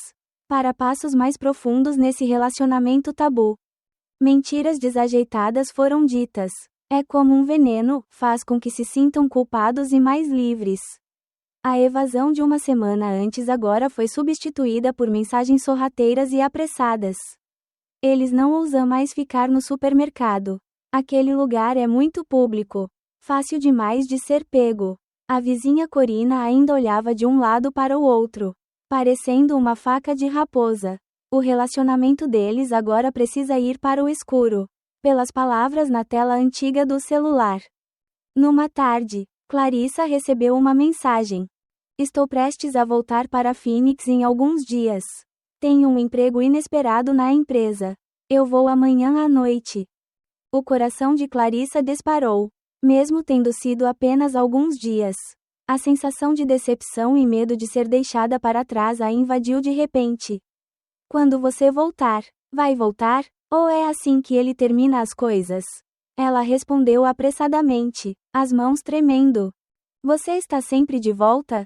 Speaker 1: para passos mais profundos nesse relacionamento tabu. Mentiras desajeitadas foram ditas. É como um veneno, faz com que se sintam culpados e mais livres. A evasão de uma semana antes agora foi substituída por mensagens sorrateiras e apressadas. Eles não ousam mais ficar no supermercado. Aquele lugar é muito público. Fácil demais de ser pego. A vizinha Corina ainda olhava de um lado para o outro, parecendo uma faca de raposa. O relacionamento deles agora precisa ir para o escuro. Pelas palavras na tela antiga do celular. Numa tarde, Clarissa recebeu uma mensagem. Estou prestes a voltar para Phoenix em alguns dias. Tenho um emprego inesperado na empresa. Eu vou amanhã à noite. O coração de Clarissa disparou. Mesmo tendo sido apenas alguns dias. A sensação de decepção e medo de ser deixada para trás a invadiu de repente. Quando você voltar, vai voltar? Ou é assim que ele termina as coisas? Ela respondeu apressadamente, as mãos tremendo. Você está sempre de volta?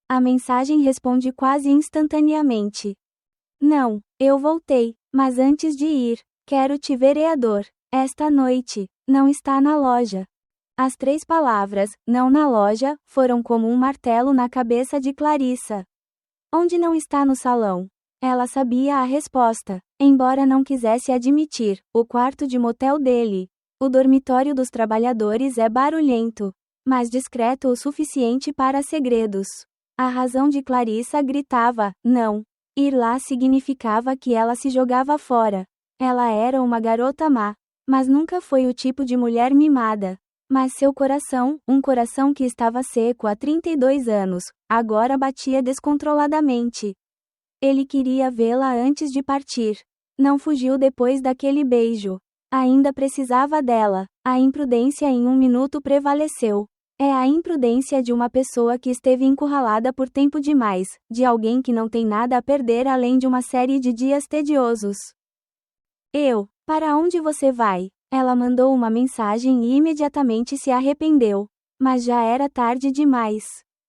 Speaker 1: A mensagem responde quase instantaneamente. Não, eu voltei, mas antes de ir, quero te vereador. Esta noite, não está na loja. As 3 palavras, não na loja, foram como um martelo na cabeça de Clarissa. Onde não está no salão? Ela sabia a resposta, embora não quisesse admitir, o quarto de motel dele. O dormitório dos trabalhadores é barulhento, mas discreto o suficiente para segredos. A razão de Clarissa gritava, não. Ir lá significava que ela se jogava fora. Ela era uma garota má, mas nunca foi o tipo de mulher mimada. Mas seu coração, um coração que estava seco há 32 anos, agora batia descontroladamente. Ele queria vê-la antes de partir. Não fugiu depois daquele beijo. Ainda precisava dela. A imprudência em um minuto prevaleceu. É a imprudência de uma pessoa que esteve encurralada por tempo demais, de alguém que não tem nada a perder além de uma série de dias tediosos. Para onde você vai? Ela mandou uma mensagem e imediatamente se arrependeu. Mas já era tarde demais.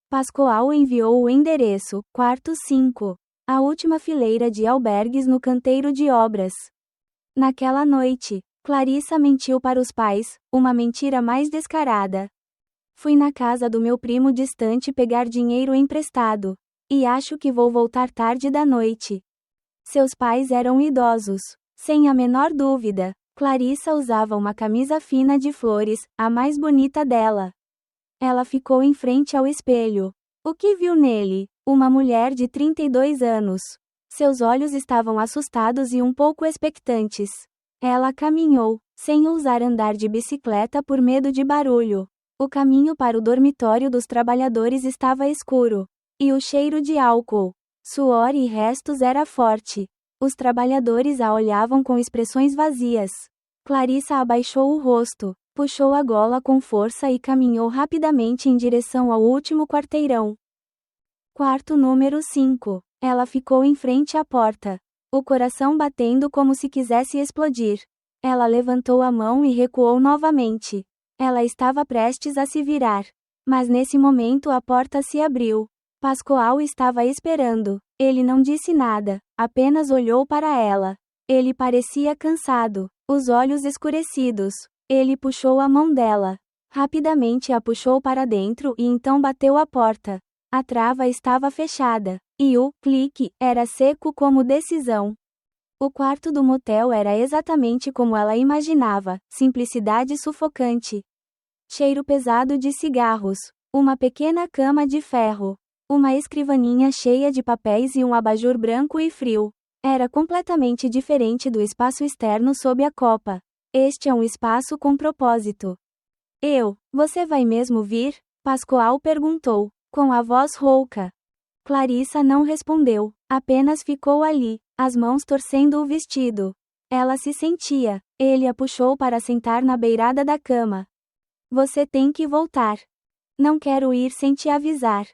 Speaker 1: Pascoal enviou o endereço, quarto 5. A última fileira de albergues no canteiro de obras. Naquela noite, Clarissa mentiu para os pais, uma mentira mais descarada. Fui na casa do meu primo distante pegar dinheiro emprestado. E acho que vou voltar tarde da noite. Seus pais eram idosos. Sem a menor dúvida, Clarissa usava uma camisa fina de flores, a mais bonita dela. Ela ficou em frente ao espelho. O que viu nele? Uma mulher de 32 anos. Seus olhos estavam assustados e um pouco expectantes. Ela caminhou, sem ousar andar de bicicleta por medo de barulho. O caminho para o dormitório dos trabalhadores estava escuro. E o cheiro de álcool, suor e restos era forte. Os trabalhadores a olhavam com expressões vazias. Clarissa abaixou o rosto, puxou a gola com força e caminhou rapidamente em direção ao último quarteirão. Quarto número 5. Ela ficou em frente à porta, o coração batendo como se quisesse explodir. Ela levantou a mão e recuou novamente. Ela estava prestes a se virar. Mas nesse momento a porta se abriu. Pascoal estava esperando. Ele não disse nada, apenas olhou para ela. Ele parecia cansado, os olhos escurecidos. Ele puxou a mão dela. Rapidamente a puxou para dentro e então bateu a porta. A trava estava fechada, e o clique era seco como decisão. O quarto do motel era exatamente como ela imaginava, simplicidade sufocante. Cheiro pesado de cigarros, uma pequena cama de ferro, uma escrivaninha cheia de papéis e um abajur branco e frio. Era completamente diferente do espaço externo sob a copa. Este é um espaço com propósito. Você vai mesmo vir? Pascoal perguntou, com a voz rouca. Clarissa não respondeu, apenas ficou ali, as mãos torcendo o vestido. Ela se sentia. Ele a puxou para sentar na beirada da cama. Você tem que voltar. Não quero ir sem te avisar.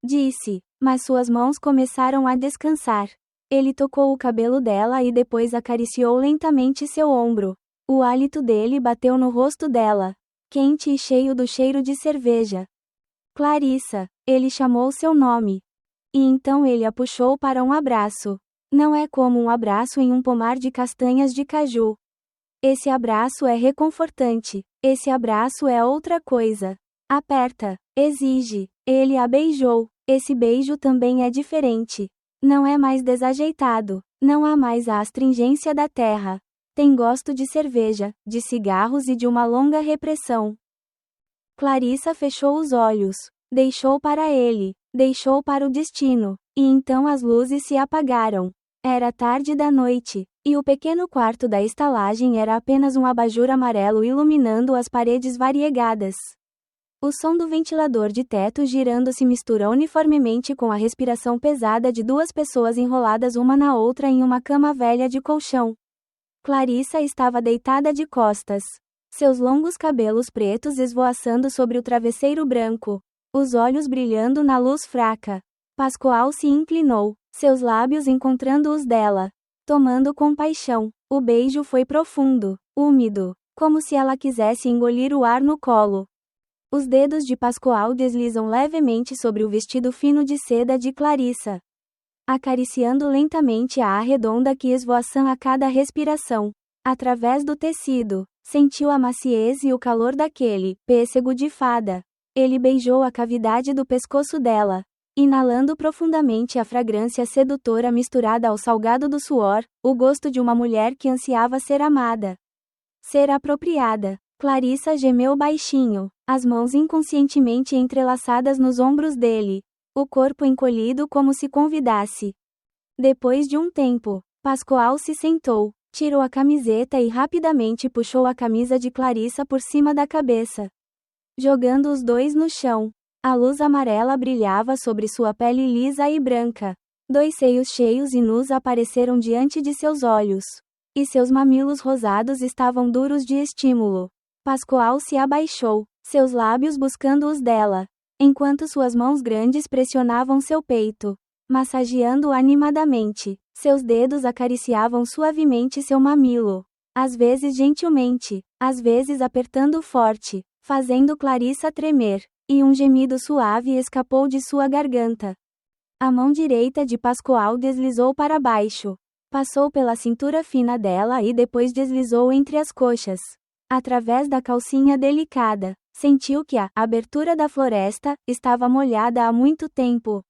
Speaker 1: Disse, mas suas mãos começaram a descansar. Ele tocou o cabelo dela e depois acariciou lentamente seu ombro. O hálito dele bateu no rosto dela, quente e cheio do cheiro de cerveja. Clarissa, ele chamou seu nome. E então ele a puxou para um abraço. Não é como um abraço em um pomar de castanhas de caju. Esse abraço é reconfortante. Esse abraço é outra coisa. Aperta, exige. Ele a beijou. Esse beijo também é diferente. Não é mais desajeitado. Não há mais a astringência da terra. Tem gosto de cerveja, de cigarros e de uma longa repressão. Clarissa fechou os olhos. Deixou para ele. Deixou para o destino. E então as luzes se apagaram. Era tarde da noite, e o pequeno quarto da estalagem era apenas um abajur amarelo iluminando as paredes variegadas. O som do ventilador de teto girando se mistura uniformemente com a respiração pesada de duas pessoas enroladas uma na outra em uma cama velha de colchão. Clarissa estava deitada de costas. Seus longos cabelos pretos esvoaçando sobre o travesseiro branco. Os olhos brilhando na luz fraca. Pascoal se inclinou, seus lábios encontrando os dela. Tomando compaixão. O beijo foi profundo, úmido, como se ela quisesse engolir o ar no colo. Os dedos de Pascoal deslizam levemente sobre o vestido fino de seda de Clarissa, acariciando lentamente a arredonda que esvoaça a cada respiração. Através do tecido, sentiu a maciez e o calor daquele pêssego de fada. Ele beijou a cavidade do pescoço dela, inalando profundamente a fragrância sedutora misturada ao salgado do suor, o gosto de uma mulher que ansiava ser amada. Ser apropriada. Clarissa gemeu baixinho, as mãos inconscientemente entrelaçadas nos ombros dele, o corpo encolhido como se convidasse. Depois de um tempo, Pascoal se sentou, tirou a camiseta e rapidamente puxou a camisa de Clarissa por cima da cabeça, jogando os dois no chão. A luz amarela brilhava sobre sua pele lisa e branca. 2 seios cheios e nus apareceram diante de seus olhos, e seus mamilos rosados estavam duros de estímulo. Pascoal se abaixou, seus lábios buscando os dela, enquanto suas mãos grandes pressionavam seu peito, massageando-o animadamente. Seus dedos acariciavam suavemente seu mamilo, às vezes gentilmente, às vezes apertando forte, fazendo Clarissa tremer, e um gemido suave escapou de sua garganta. A mão direita de Pascoal deslizou para baixo, passou pela cintura fina dela e depois deslizou entre as coxas. Através da calcinha delicada, sentiu que a abertura da floresta estava molhada há muito tempo.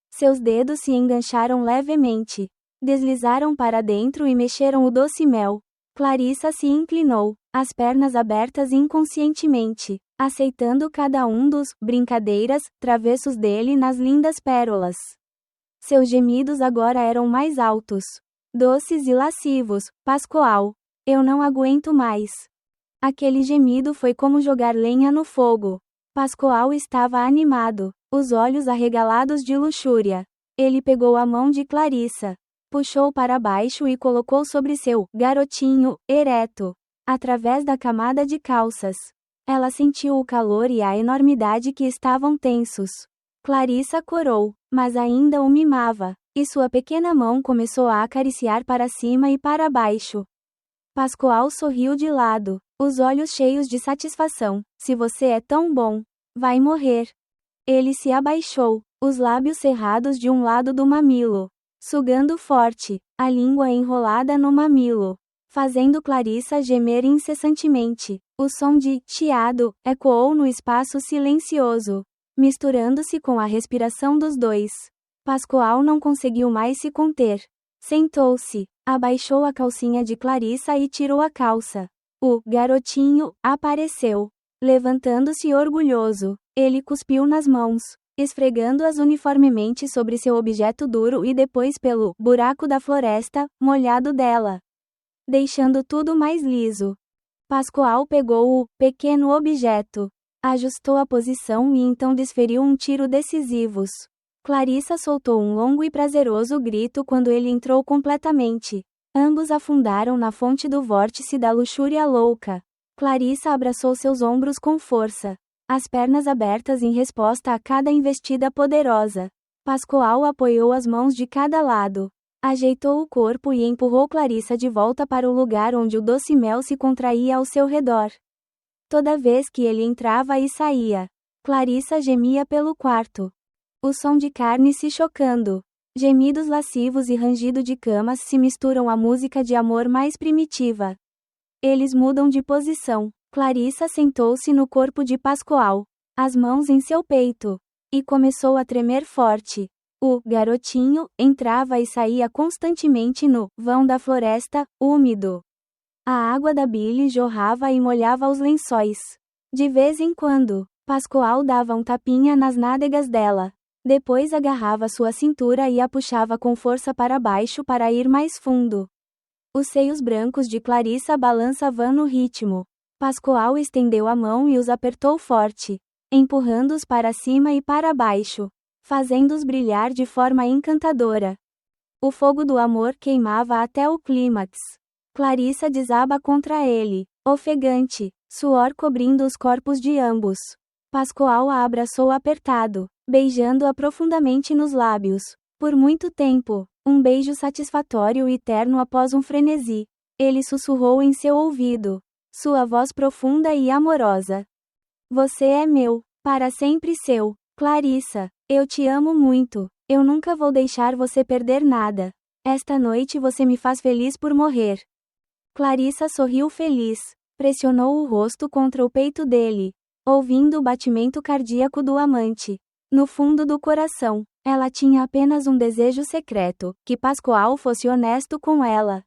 Speaker 1: Seus dedos se engancharam levemente, deslizaram para dentro e mexeram o doce mel. Clarissa se inclinou, as pernas abertas inconscientemente, aceitando cada um dos brincadeiras travessos dele nas lindas pérolas. Seus gemidos agora eram mais altos, doces e lascivos. Pascoal, eu não aguento mais. Aquele gemido foi como jogar lenha no fogo. Pascoal estava animado, os olhos arregalados de luxúria. Ele pegou a mão de Clarissa, puxou para baixo e colocou sobre seu garotinho ereto, através da camada de calças. Ela sentiu o calor e a enormidade que estavam tensos. Clarissa corou, mas ainda o mimava, e sua pequena mão começou a acariciar para cima e para baixo. Pascoal sorriu de lado, os olhos cheios de satisfação. Se você é tão bom, vai morrer. Ele se abaixou, os lábios cerrados de um lado do mamilo, sugando forte, a língua enrolada no mamilo, fazendo Clarissa gemer incessantemente. O som de chiado ecoou no espaço silencioso, misturando-se com a respiração dos dois. Pascoal não conseguiu mais se conter. Sentou-se, abaixou a calcinha de Clarissa e tirou a calça. O garotinho apareceu, levantando-se orgulhoso. Ele cuspiu nas mãos, esfregando-as uniformemente sobre seu objeto duro e depois pelo buraco da floresta molhado dela, deixando tudo mais liso. Pascoal pegou o pequeno objeto, ajustou a posição e então desferiu um tiro decisivo. Clarissa soltou um longo e prazeroso grito quando ele entrou completamente. Ambos afundaram na fonte do vórtice da luxúria louca. Clarissa abraçou seus ombros com força, as pernas abertas em resposta a cada investida poderosa. Pascoal apoiou as mãos de cada lado, ajeitou o corpo e empurrou Clarissa de volta para o lugar onde o doce mel se contraía ao seu redor. Toda vez que ele entrava e saía, Clarissa gemia pelo quarto. O som de carne se chocando, gemidos lascivos e rangido de camas se misturam à música de amor mais primitiva. Eles mudam de posição. Clarissa sentou-se no corpo de Pascoal, as mãos em seu peito, e começou a tremer forte. O garotinho entrava e saía constantemente no vão da floresta, úmido. A água da bile jorrava e molhava os lençóis. De vez em quando, Pascoal dava um tapinha nas nádegas dela. Depois agarrava sua cintura e a puxava com força para baixo para ir mais fundo. Os seios brancos de Clarissa balançavam no ritmo. Pascoal estendeu a mão e os apertou forte, empurrando-os para cima e para baixo, fazendo-os brilhar de forma encantadora. O fogo do amor queimava até o clímax. Clarissa desaba contra ele, ofegante, suor cobrindo os corpos de ambos. Pascoal a abraçou apertado, beijando-a profundamente nos lábios. Por muito tempo, um beijo satisfatório e terno após um frenesi. Ele sussurrou em seu ouvido, sua voz profunda e amorosa. Você é meu, para sempre seu, Clarissa. Eu te amo muito. Eu nunca vou deixar você perder nada. Esta noite você me faz feliz por morrer. Clarissa sorriu feliz. Pressionou o rosto contra o peito dele, ouvindo o batimento cardíaco do amante. No fundo do coração, ela tinha apenas um desejo secreto, que Pascoal fosse honesto com ela.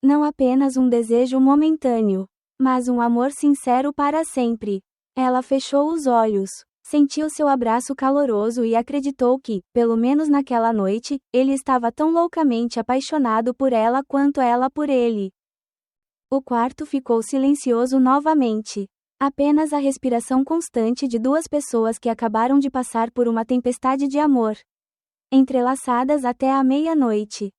Speaker 1: Não apenas um desejo momentâneo, mas um amor sincero para sempre. Ela fechou os olhos, sentiu seu abraço caloroso e acreditou que, pelo menos naquela noite, ele estava tão loucamente apaixonado por ela quanto ela por ele. O quarto ficou silencioso novamente. Apenas a respiração constante de duas pessoas que acabaram de passar por uma tempestade de amor. Entrelaçadas até a meia-noite.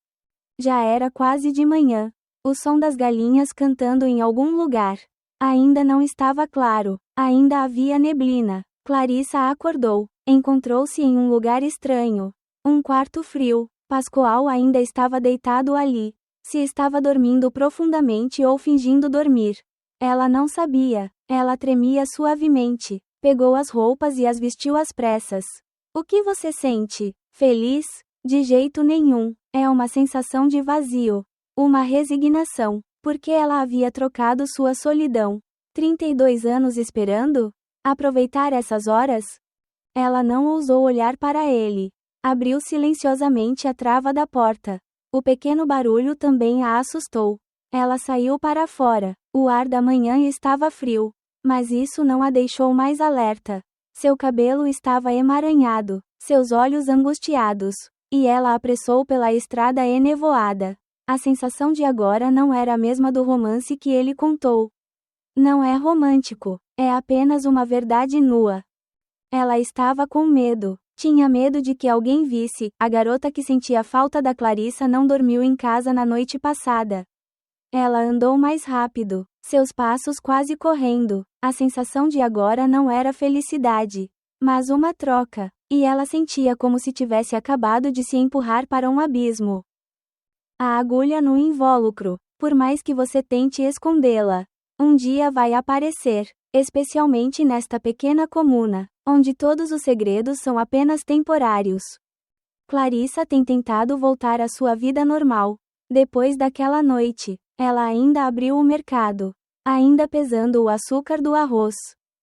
Speaker 1: Já era quase de manhã. O som das galinhas cantando em algum lugar. Ainda não estava claro. Ainda havia neblina. Clarissa acordou. Encontrou-se em um lugar estranho. Um quarto frio. Pascoal ainda estava deitado ali. Se estava dormindo profundamente ou fingindo dormir. Ela não sabia. Ela tremia suavemente. Pegou as roupas e as vestiu às pressas. O que você sente? Feliz? De jeito nenhum. É uma sensação de vazio. Uma resignação. Porque ela havia trocado sua solidão. 32 anos esperando? Aproveitar essas horas? Ela não ousou olhar para ele. Abriu silenciosamente a trava da porta. O pequeno barulho também a assustou. Ela saiu para fora. O ar da manhã estava frio. Mas isso não a deixou mais alerta. Seu cabelo estava emaranhado, seus olhos angustiados. E ela apressou pela estrada enevoada. A sensação de agora não era a mesma do romance que ele contou. Não é romântico. É apenas uma verdade nua. Ela estava com medo. Tinha medo de que alguém visse. A garota que sentia falta da Clarissa não dormiu em casa na noite passada. Ela andou mais rápido, seus passos quase correndo. A sensação de agora não era felicidade, mas uma troca. E ela sentia como se tivesse acabado de se empurrar para um abismo. A agulha no invólucro, por mais que você tente escondê-la, um dia vai aparecer, especialmente nesta pequena comuna, onde todos os segredos são apenas temporários. Clarissa tem tentado voltar à sua vida normal. Depois daquela noite, ela ainda abriu o mercado, ainda pesando o açúcar do arroz.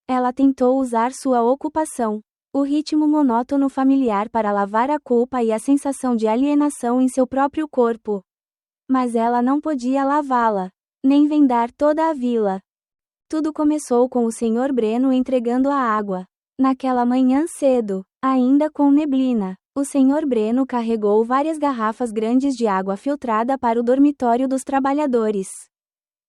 Speaker 1: Ela tentou usar sua ocupação, o ritmo monótono familiar para lavar a culpa e a sensação de alienação em seu próprio corpo. Mas ela não podia lavá-la, nem vendar toda a vila. Tudo começou com o Sr. Breno entregando a água. Naquela manhã cedo, ainda com neblina, o Sr. Breno carregou várias garrafas grandes de água filtrada para o dormitório dos trabalhadores.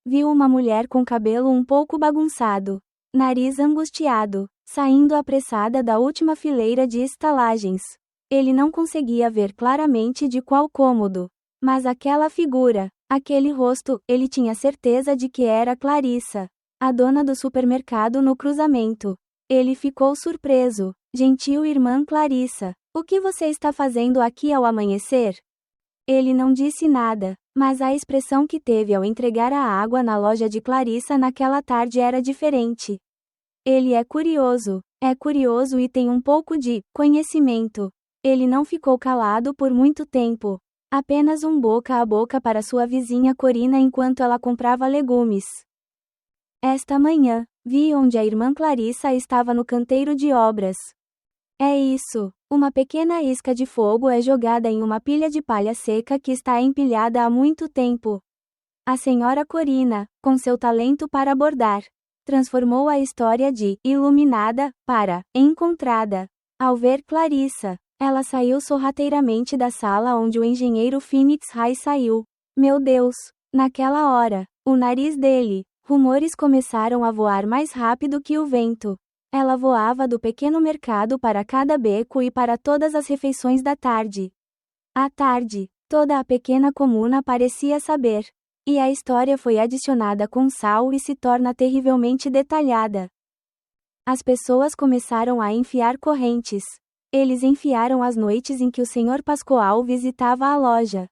Speaker 1: Viu uma mulher com cabelo um pouco bagunçado, nariz angustiado, saindo apressada da última fileira de estalagens. Ele não conseguia ver claramente de qual cômodo, mas aquela figura, aquele rosto, ele tinha certeza de que era Clarissa, a dona do supermercado no cruzamento. Ele ficou surpreso. Gentil irmã Clarissa, o que você está fazendo aqui ao amanhecer? Ele não disse nada, mas a expressão que teve ao entregar a água na loja de Clarissa naquela tarde era diferente. Ele é curioso e tem um pouco de conhecimento. Ele não ficou calado por muito tempo. Apenas um boca a boca para sua vizinha Corina enquanto ela comprava legumes. Esta manhã, vi onde a irmã Clarissa estava no canteiro de obras. É isso. Uma pequena isca de fogo é jogada em uma pilha de palha seca que está empilhada há muito tempo. A senhora Corina, com seu talento para bordar, transformou a história de iluminada para encontrada. Ao ver Clarissa, ela saiu sorrateiramente da sala onde o engenheiro Phoenix Rai saiu. Meu Deus! Naquela hora, o nariz dele, rumores começaram a voar mais rápido que o vento. Ela voava do pequeno mercado para cada beco e para todas as refeições da tarde. À tarde, toda a pequena comuna parecia saber. E a história foi adicionada com sal e se torna terrivelmente detalhada. As pessoas começaram a enfiar correntes. Eles enfiaram as noites em que o Sr. Pascoal visitava a loja.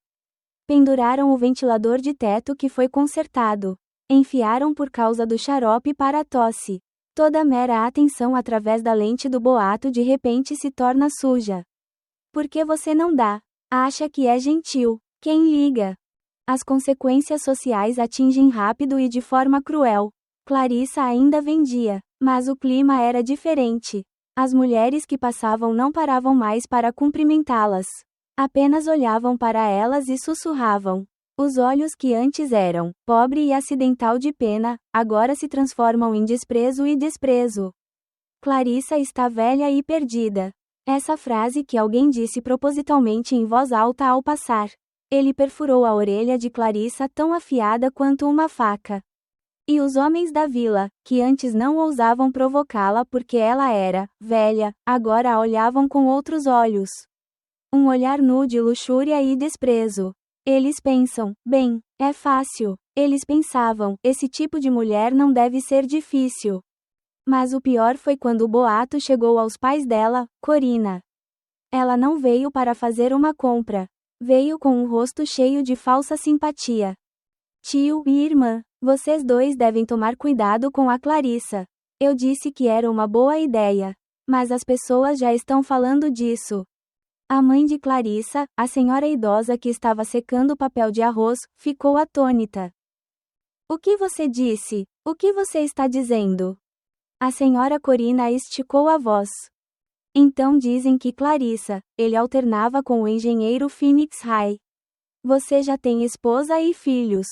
Speaker 1: Penduraram o ventilador de teto que foi consertado. Enfiaram por causa do xarope para a tosse. Toda mera atenção através da lente do boato de repente se torna suja. Por que você não dá? Acha que é gentil. Quem liga? As consequências sociais atingem rápido e de forma cruel. Clarissa ainda vendia, mas o clima era diferente. As mulheres que passavam não paravam mais para cumprimentá-las. Apenas olhavam para elas e sussurravam. Os olhos que antes eram pobre e acidental de pena, agora se transformam em desprezo e desprezo. Clarissa está velha e perdida. Essa frase que alguém disse propositalmente em voz alta ao passar. Ele perfurou a orelha de Clarissa tão afiada quanto uma faca. E os homens da vila, que antes não ousavam provocá-la porque ela era velha, agora a olhavam com outros olhos. Um olhar nu de luxúria e desprezo. Eles pensam, bem, é fácil. Eles pensavam, esse tipo de mulher não deve ser difícil. Mas o pior foi quando o boato chegou aos pais dela, Corina. Ela não veio para fazer uma compra. Veio com um rosto cheio de falsa simpatia. Tio e irmã, vocês dois devem tomar cuidado com a Clarissa. Eu disse que era uma boa ideia. Mas as pessoas já estão falando disso. A mãe de Clarissa, a senhora idosa que estava secando o papel de arroz, ficou atônita. O que você disse? O que você está dizendo? A senhora Corina esticou a voz. Então dizem que Clarissa, ele alternava com o engenheiro Phoenix High. Você já tem esposa e filhos.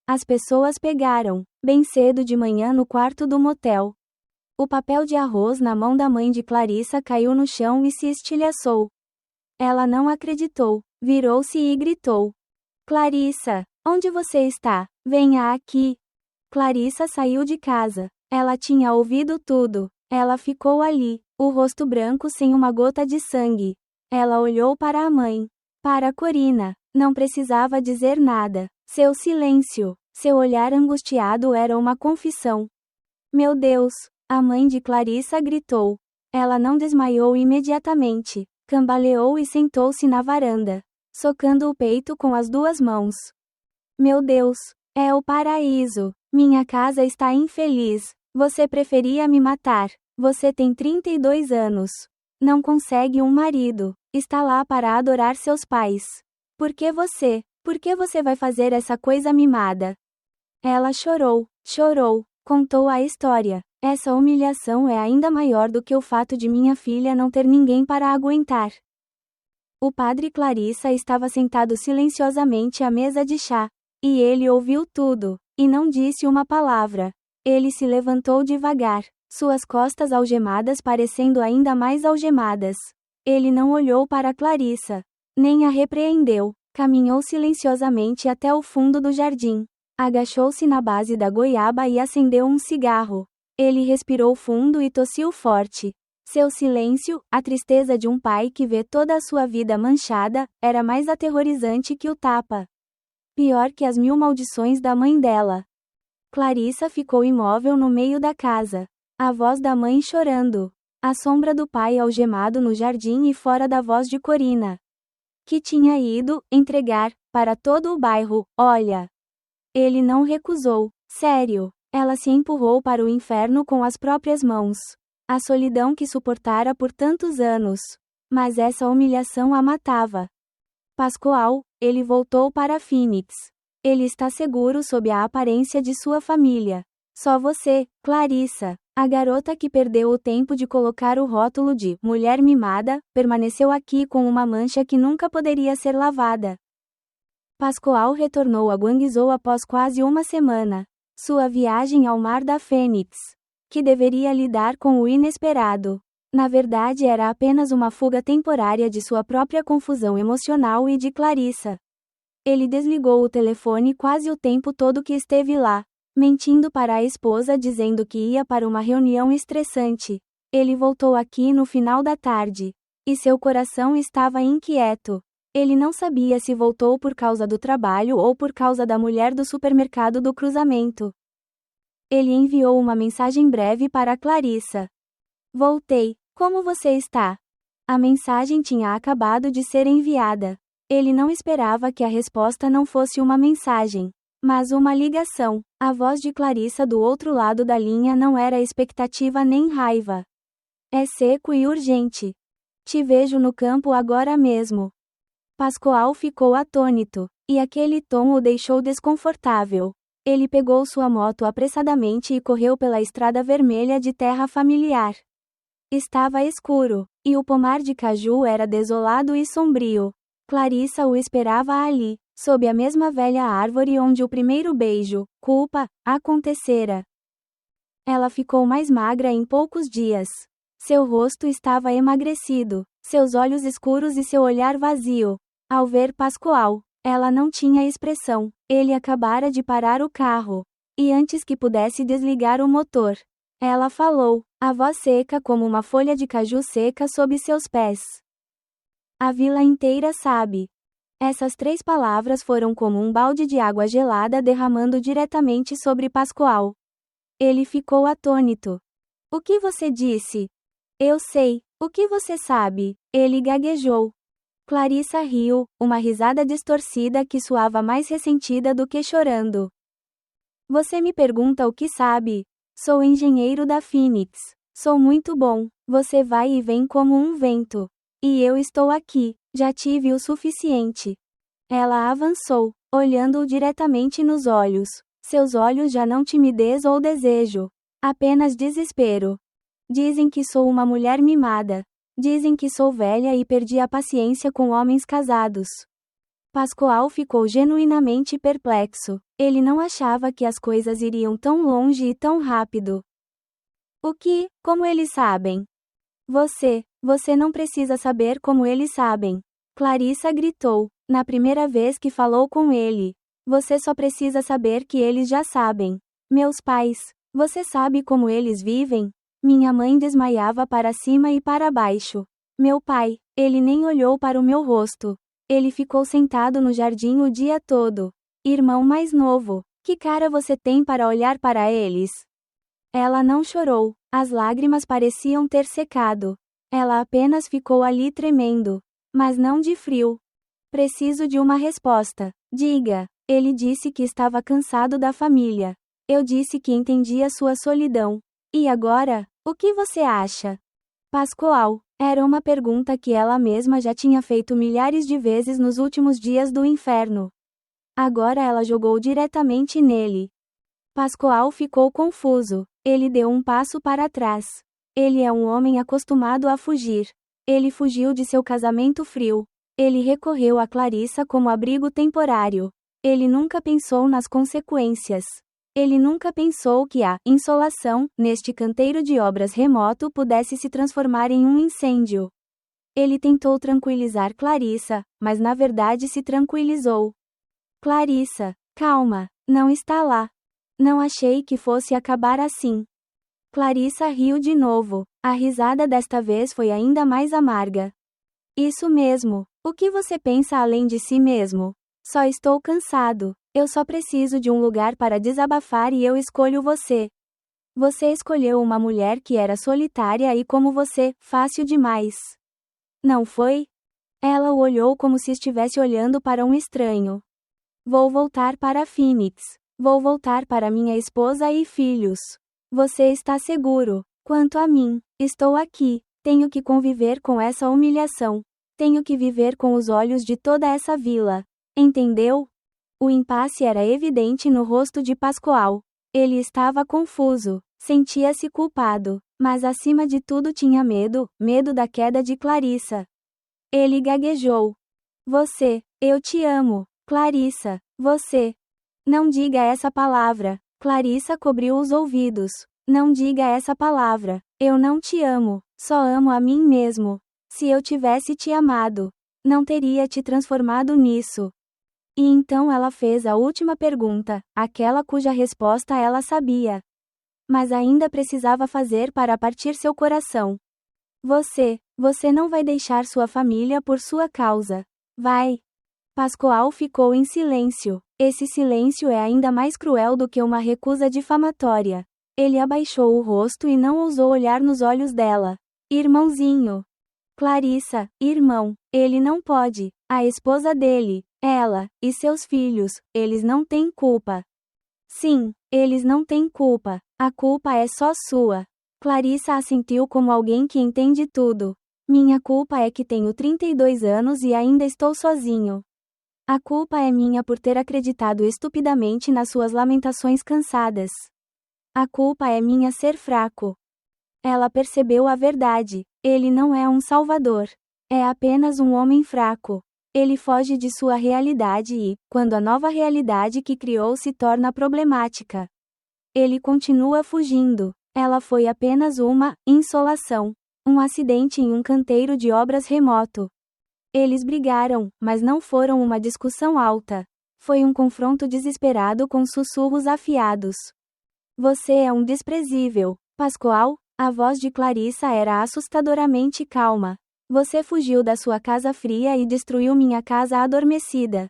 Speaker 1: As pessoas pegaram, bem cedo de manhã no quarto do motel. O papel de arroz na mão da mãe de Clarissa caiu no chão e se estilhaçou. Ela não acreditou, virou-se e gritou. Clarissa, onde você está? Venha aqui. Clarissa saiu de casa. Ela tinha ouvido tudo. Ela ficou ali, o rosto branco sem uma gota de sangue. Ela olhou para a mãe. Para Corina, não precisava dizer nada. Seu silêncio, seu olhar angustiado era uma confissão. Meu Deus, a mãe de Clarissa gritou. Ela não desmaiou imediatamente. Cambaleou e sentou-se na varanda, socando o peito com as duas mãos. Meu Deus, é o paraíso. Minha casa está infeliz. Você preferia me matar. Você tem 32 anos. Não consegue um marido. Está lá para adorar seus pais. Por que você? Por que você vai fazer essa coisa mimada? Ela chorou, contou a história. Essa humilhação é ainda maior do que o fato de minha filha não ter ninguém para aguentar. O padre Clarissa estava sentado silenciosamente à mesa de chá. E ele ouviu tudo, e não disse uma palavra. Ele se levantou devagar, suas costas algemadas parecendo ainda mais algemadas. Ele não olhou para Clarissa, nem a repreendeu. Caminhou silenciosamente até o fundo do jardim. Agachou-se na base da goiaba e acendeu um cigarro. Ele respirou fundo e tossiu forte. Seu silêncio, a tristeza de um pai que vê toda a sua vida manchada, era mais aterrorizante que o tapa. Pior que as 1000 maldições da mãe dela. Clarissa ficou imóvel no meio da casa. A voz da mãe chorando. A sombra do pai algemado no jardim e fora da voz de Corina. Que tinha ido entregar, para todo o bairro, olha. Ele não recusou. Sério. Ela se empurrou para o inferno com as próprias mãos. A solidão que suportara por tantos anos. Mas essa humilhação a matava. Pascoal, ele voltou para Phoenix. Ele está seguro sob a aparência de sua família. Só você, Clarissa, a garota que perdeu o tempo de colocar o rótulo de mulher mimada, permaneceu aqui com uma mancha que nunca poderia ser lavada. Pascoal retornou a Guangzhou após quase uma semana. Sua viagem ao mar da Fênix, que deveria lidar com o inesperado. Na verdade era apenas uma fuga temporária de sua própria confusão emocional e de Clarissa. Ele desligou o telefone quase o tempo todo que esteve lá, mentindo para a esposa dizendo que ia para uma reunião estressante. Ele voltou aqui no final da tarde. E seu coração estava inquieto. Ele não sabia se voltou por causa do trabalho ou por causa da mulher do supermercado do cruzamento. Ele enviou uma mensagem breve para Clarissa. Voltei. Como você está? A mensagem tinha acabado de ser enviada. Ele não esperava que a resposta não fosse uma mensagem, mas uma ligação. A voz de Clarissa do outro lado da linha não era expectativa nem raiva. É seco e urgente. Te vejo no campo agora mesmo. Pascoal ficou atônito. E aquele tom o deixou desconfortável. Ele pegou sua moto apressadamente e correu pela estrada vermelha de terra familiar. Estava escuro, e o pomar de caju era desolado e sombrio. Clarissa o esperava ali, sob a mesma velha árvore onde o primeiro beijo, culpa, acontecera. Ela ficou mais magra em poucos dias. Seu rosto estava emagrecido, seus olhos escuros e seu olhar vazio. Ao ver Pascoal, ela não tinha expressão. Ele acabara de parar o carro. E antes que pudesse desligar o motor, ela falou, a voz seca como uma folha de caju seca sob seus pés. A vila inteira sabe. Essas 3 palavras foram como um balde de água gelada derramando diretamente sobre Pascoal. Ele ficou atônito. O que você disse? Eu sei. O que você sabe? Ele gaguejou. Clarissa riu, uma risada distorcida que soava mais ressentida do que chorando. Você me pergunta o que sabe? Sou engenheiro da Phoenix. Sou muito bom. Você vai e vem como um vento. E eu estou aqui. Já tive o suficiente. Ela avançou, olhando-o diretamente nos olhos. Seus olhos já não timidez ou desejo. Apenas desespero. Dizem que sou uma mulher mimada. Dizem que sou velha e perdi a paciência com homens casados. Pascoal ficou genuinamente perplexo. Ele não achava que as coisas iriam tão longe e tão rápido. O que? Como eles sabem? Você não precisa saber como eles sabem. Clarissa gritou, na primeira vez que falou com ele. Você só precisa saber que eles já sabem. Meus pais, você sabe como eles vivem? Minha mãe desmaiava para cima e para baixo. Meu pai, ele nem olhou para o meu rosto. Ele ficou sentado no jardim o dia todo. Irmão mais novo, que cara você tem para olhar para eles? Ela não chorou, as lágrimas pareciam ter secado. Ela apenas ficou ali tremendo. Mas não de frio. Preciso de uma resposta. Diga. Ele disse que estava cansado da família. Eu disse que entendia sua solidão. E agora, o que você acha? Pascoal, era uma pergunta que ela mesma já tinha feito milhares de vezes nos últimos dias do inferno. Agora ela jogou diretamente nele. Pascoal ficou confuso. Ele deu um passo para trás. Ele é um homem acostumado a fugir. Ele fugiu de seu casamento frio. Ele recorreu a Clarissa como abrigo temporário. Ele nunca pensou nas consequências. Ele nunca pensou que a insolação, neste canteiro de obras remoto, pudesse se transformar em um incêndio. Ele tentou tranquilizar Clarissa, mas na verdade se tranquilizou. Clarissa, calma, não está lá. Não achei que fosse acabar assim. Clarissa riu de novo. A risada desta vez foi ainda mais amarga. Isso mesmo. O que você pensa além de si mesmo? Só estou cansado. Eu só preciso de um lugar para desabafar e eu escolho você. Você escolheu uma mulher que era solitária e como você, fácil demais. Não foi? Ela o olhou como se estivesse olhando para um estranho. Vou voltar para Phoenix. Vou voltar para minha esposa e filhos. Você está seguro? Quanto a mim, estou aqui. Tenho que conviver com essa humilhação. Tenho que viver com os olhos de toda essa vila. Entendeu? O impasse era evidente no rosto de Pascoal. Ele estava confuso, sentia-se culpado, mas acima de tudo tinha medo da queda de Clarissa. Ele gaguejou. Eu te amo, Clarissa, você. Não diga essa palavra. Clarissa cobriu os ouvidos. Não diga essa palavra. Eu não te amo, só amo a mim mesmo. Se eu tivesse te amado, não teria te transformado nisso. E então ela fez a última pergunta, aquela cuja resposta ela sabia. Mas ainda precisava fazer para partir seu coração. Você não vai deixar sua família por sua causa. Vai. Pascoal ficou em silêncio. Esse silêncio é ainda mais cruel do que uma recusa difamatória. Ele abaixou o rosto e não ousou olhar nos olhos dela. Irmãozinho. Clarissa, irmão, ele não pode. A esposa dele, ela, e seus filhos, eles não têm culpa. Sim, eles não têm culpa. A culpa é só sua. Clarissa assentiu como alguém que entende tudo. Minha culpa é que tenho 32 anos e ainda estou sozinho. A culpa é minha por ter acreditado estupidamente nas suas lamentações cansadas. A culpa é minha ser fraco. Ela percebeu a verdade. Ele não é um salvador. É apenas um homem fraco. Ele foge de sua realidade e, quando a nova realidade que criou se torna problemática, ele continua fugindo. Ela foi apenas uma insolação. Um acidente em um canteiro de obras remoto. Eles brigaram, mas não foram uma discussão alta. Foi um confronto desesperado com sussurros afiados. Você é um desprezível, Pascoal. A voz de Clarissa era assustadoramente calma. Você fugiu da sua casa fria e destruiu minha casa adormecida.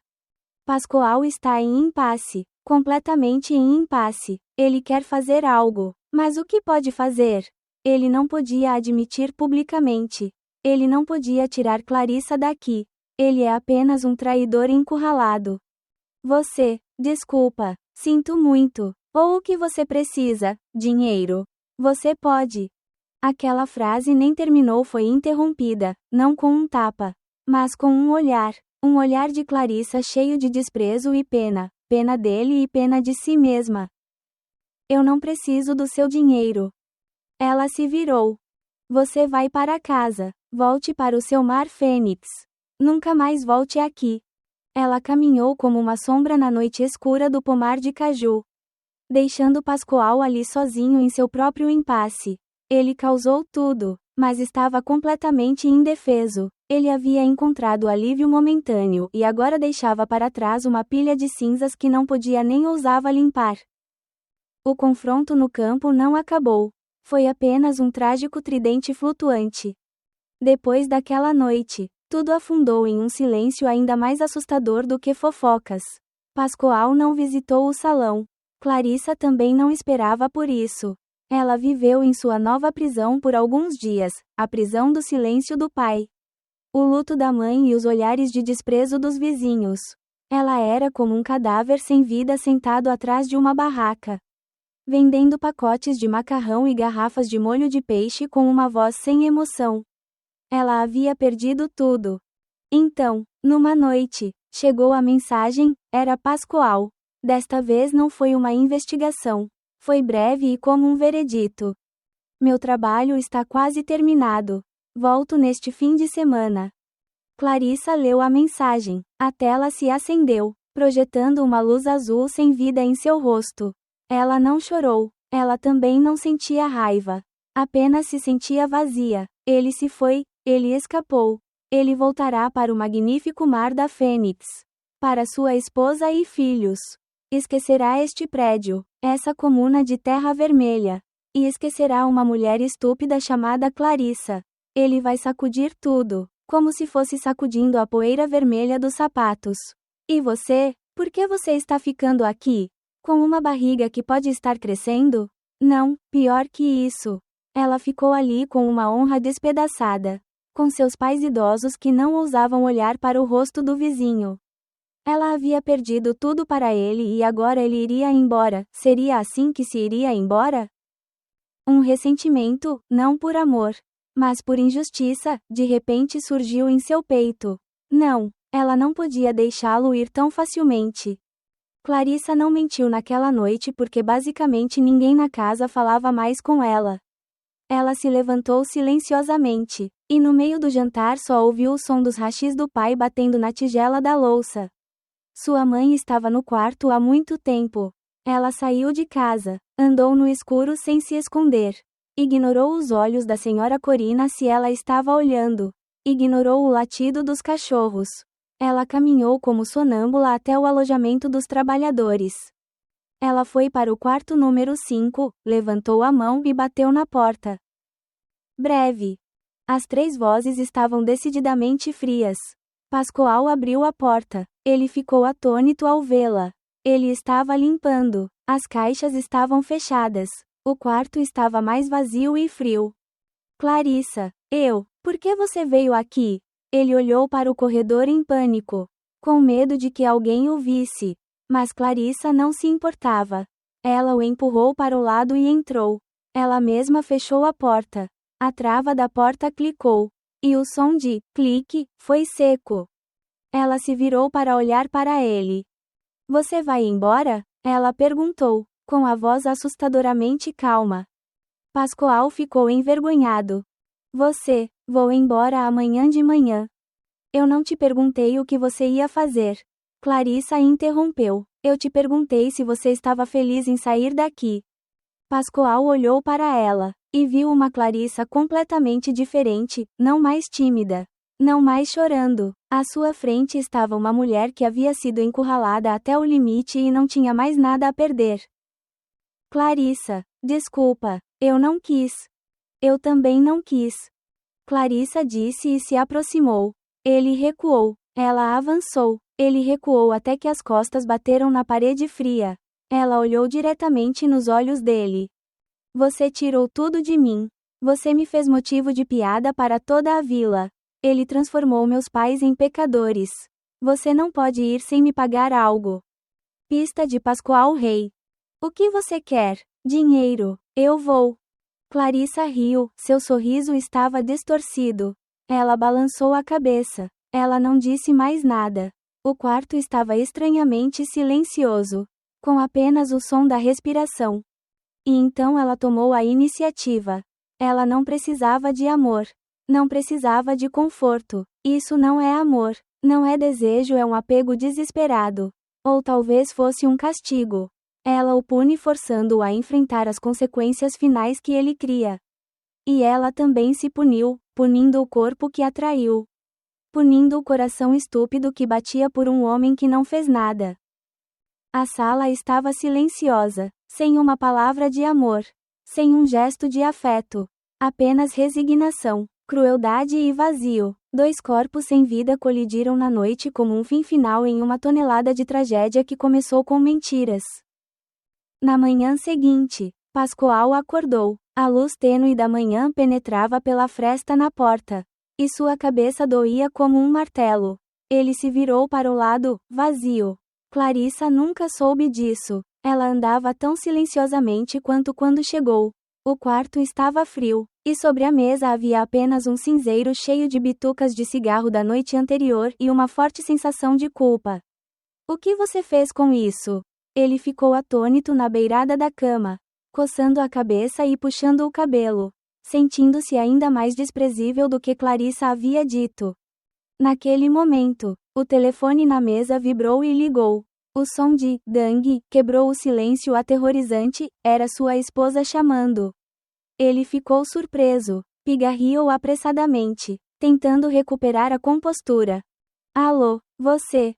Speaker 1: Pascoal está em impasse. Completamente em impasse. Ele quer fazer algo. Mas o que pode fazer? Ele não podia admitir publicamente. Ele não podia tirar Clarissa daqui. Ele é apenas um traidor encurralado. Desculpa. Sinto muito. Ou o que você precisa? Dinheiro. Você pode. Aquela frase nem terminou, foi interrompida, não com um tapa, mas com um olhar de Clarissa cheio de desprezo e pena dele e pena de si mesma. Eu não preciso do seu dinheiro. Ela se virou. Você vai para casa. Volte para o seu mar Fênix. Nunca mais volte aqui. Ela caminhou como uma sombra na noite escura do pomar de caju, deixando Pascoal ali sozinho em seu próprio impasse. Ele causou tudo, mas estava completamente indefeso. Ele havia encontrado alívio momentâneo e agora deixava para trás uma pilha de cinzas que não podia nem ousava limpar. O confronto no campo não acabou. Foi apenas um trágico tridente flutuante. Depois daquela noite, tudo afundou em um silêncio ainda mais assustador do que fofocas. Pascoal não visitou o salão. Clarissa também não esperava por isso. Ela viveu em sua nova prisão por alguns dias, a prisão do silêncio do pai. O luto da mãe e os olhares de desprezo dos vizinhos. Ela era como um cadáver sem vida sentado atrás de uma barraca, vendendo pacotes de macarrão e garrafas de molho de peixe com uma voz sem emoção. Ela havia perdido tudo. Então, numa noite, chegou a mensagem, era Pascoal. Desta vez não foi uma investigação. Foi breve e como um veredito. Meu trabalho está quase terminado. Volto neste fim de semana. Clarissa leu a mensagem. A tela se acendeu, projetando uma luz azul sem vida em seu rosto. Ela não chorou. Ela também não sentia raiva. Apenas se sentia vazia. Ele se foi, ele escapou. Ele voltará para o magnífico mar da Fênix. Para sua esposa e filhos. Esquecerá este prédio, essa comuna de terra vermelha. E esquecerá uma mulher estúpida chamada Clarissa. Ele vai sacudir tudo, como se fosse sacudindo a poeira vermelha dos sapatos. E você? Por que você está ficando aqui? Com uma barriga que pode estar crescendo? Não, pior que isso. Ela ficou ali com uma honra despedaçada. Com seus pais idosos que não ousavam olhar para o rosto do vizinho. Ela havia perdido tudo para ele e agora ele iria embora. Seria assim que se iria embora? Um ressentimento, não por amor, mas por injustiça, de repente surgiu em seu peito. Não, ela não podia deixá-lo ir tão facilmente. Clarissa não mentiu naquela noite porque basicamente ninguém na casa falava mais com ela. Ela se levantou silenciosamente, e no meio do jantar só ouviu o som dos rachis do pai batendo na tigela da louça. Sua mãe estava no quarto há muito tempo. Ela saiu de casa, andou no escuro sem se esconder. Ignorou os olhos da senhora Corina se ela estava olhando. Ignorou o latido dos cachorros. Ela caminhou como sonâmbula até o alojamento dos trabalhadores. Ela foi para o quarto número 5, levantou a mão e bateu na porta. Breve. As 3 vozes estavam decididamente frias. Pascoal abriu a porta. Ele ficou atônito ao vê-la. Ele estava limpando. As caixas estavam fechadas. O quarto estava mais vazio e frio. Clarissa, por que você veio aqui? Ele olhou para o corredor em pânico, com medo de que alguém o visse. Mas Clarissa não se importava. Ela o empurrou para o lado e entrou. Ela mesma fechou a porta. A trava da porta clicou. E o som de clique foi seco. Ela se virou para olhar para ele. Você vai embora? Ela perguntou, com a voz assustadoramente calma. Pascoal ficou envergonhado. Vou embora amanhã de manhã. Eu não te perguntei o que você ia fazer. Clarissa interrompeu. Eu te perguntei se você estava feliz em sair daqui. Pascoal olhou para ela e viu uma Clarissa completamente diferente, não mais tímida, não mais chorando. À sua frente estava uma mulher que havia sido encurralada até o limite e não tinha mais nada a perder. Clarissa, desculpa, eu não quis. Eu também não quis. Clarissa disse e se aproximou. Ele recuou. Ela avançou. Ele recuou até que as costas bateram na parede fria. Ela olhou diretamente nos olhos dele. Você tirou tudo de mim. Você me fez motivo de piada para toda a vila. Ele transformou meus pais em pecadores. Você não pode ir sem me pagar algo. Pista de Pascoal Rei. O que você quer? Dinheiro. Eu vou. Clarissa riu, seu sorriso estava distorcido. Ela balançou a cabeça. Ela não disse mais nada. O quarto estava estranhamente silencioso, com apenas o som da respiração. E então ela tomou a iniciativa. Ela não precisava de amor. Não precisava de conforto. Isso não é amor. Não é desejo, é um apego desesperado. Ou talvez fosse um castigo. Ela o pune forçando-o a enfrentar as consequências finais que ele cria. E ela também se puniu, punindo o corpo que atraiu. Punindo o coração estúpido que batia por um homem que não fez nada. A sala estava silenciosa, sem uma palavra de amor, sem um gesto de afeto. Apenas resignação, crueldade e vazio. Dois corpos sem vida colidiram na noite como um fim final em uma tonelada de tragédia que começou com mentiras. Na manhã seguinte, Pascoal acordou. A luz tênue da manhã penetrava pela fresta na porta. E sua cabeça doía como um martelo. Ele se virou para o lado, vazio. Clarissa nunca soube disso. Ela andava tão silenciosamente quanto quando chegou. O quarto estava frio, e sobre a mesa havia apenas um cinzeiro cheio de bitucas de cigarro da noite anterior e uma forte sensação de culpa. O que você fez com isso? Ele ficou atônito na beirada da cama, coçando a cabeça e puxando o cabelo, sentindo-se ainda mais desprezível do que Clarissa havia dito. Naquele momento, o telefone na mesa vibrou e ligou. O som de "dang" quebrou o silêncio aterrorizante, era sua esposa chamando. Ele ficou surpreso, pigarreou apressadamente, tentando recuperar a compostura. Alô, você?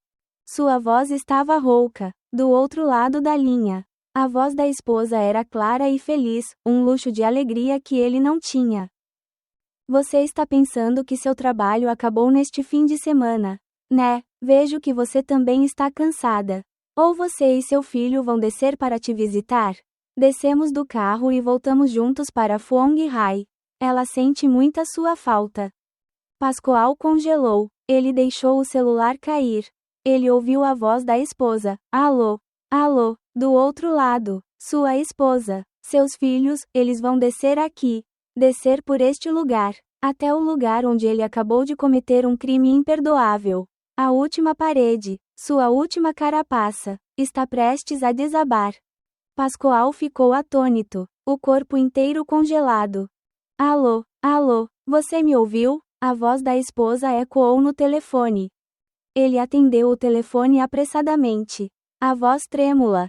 Speaker 1: Sua voz estava rouca, do outro lado da linha. A voz da esposa era clara e feliz, um luxo de alegria que ele não tinha. Você está pensando que seu trabalho acabou neste fim de semana, né? Vejo que você também está cansada. Ou você e seu filho vão descer para te visitar? Descemos do carro e voltamos juntos para Fuong Hai. Ela sente muita sua falta. Pascoal congelou. Ele deixou o celular cair. Ele ouviu a voz da esposa. Alô? Alô? Do outro lado. Sua esposa. Seus filhos, eles vão descer aqui. Descer por este lugar. Até o lugar onde ele acabou de cometer um crime imperdoável. A última parede. Sua última carapaça. Está prestes a desabar. Pascoal ficou atônito. O corpo inteiro congelado. Alô? Alô? Você me ouviu? A voz da esposa ecoou no telefone. Ele atendeu o telefone apressadamente. A voz trêmula.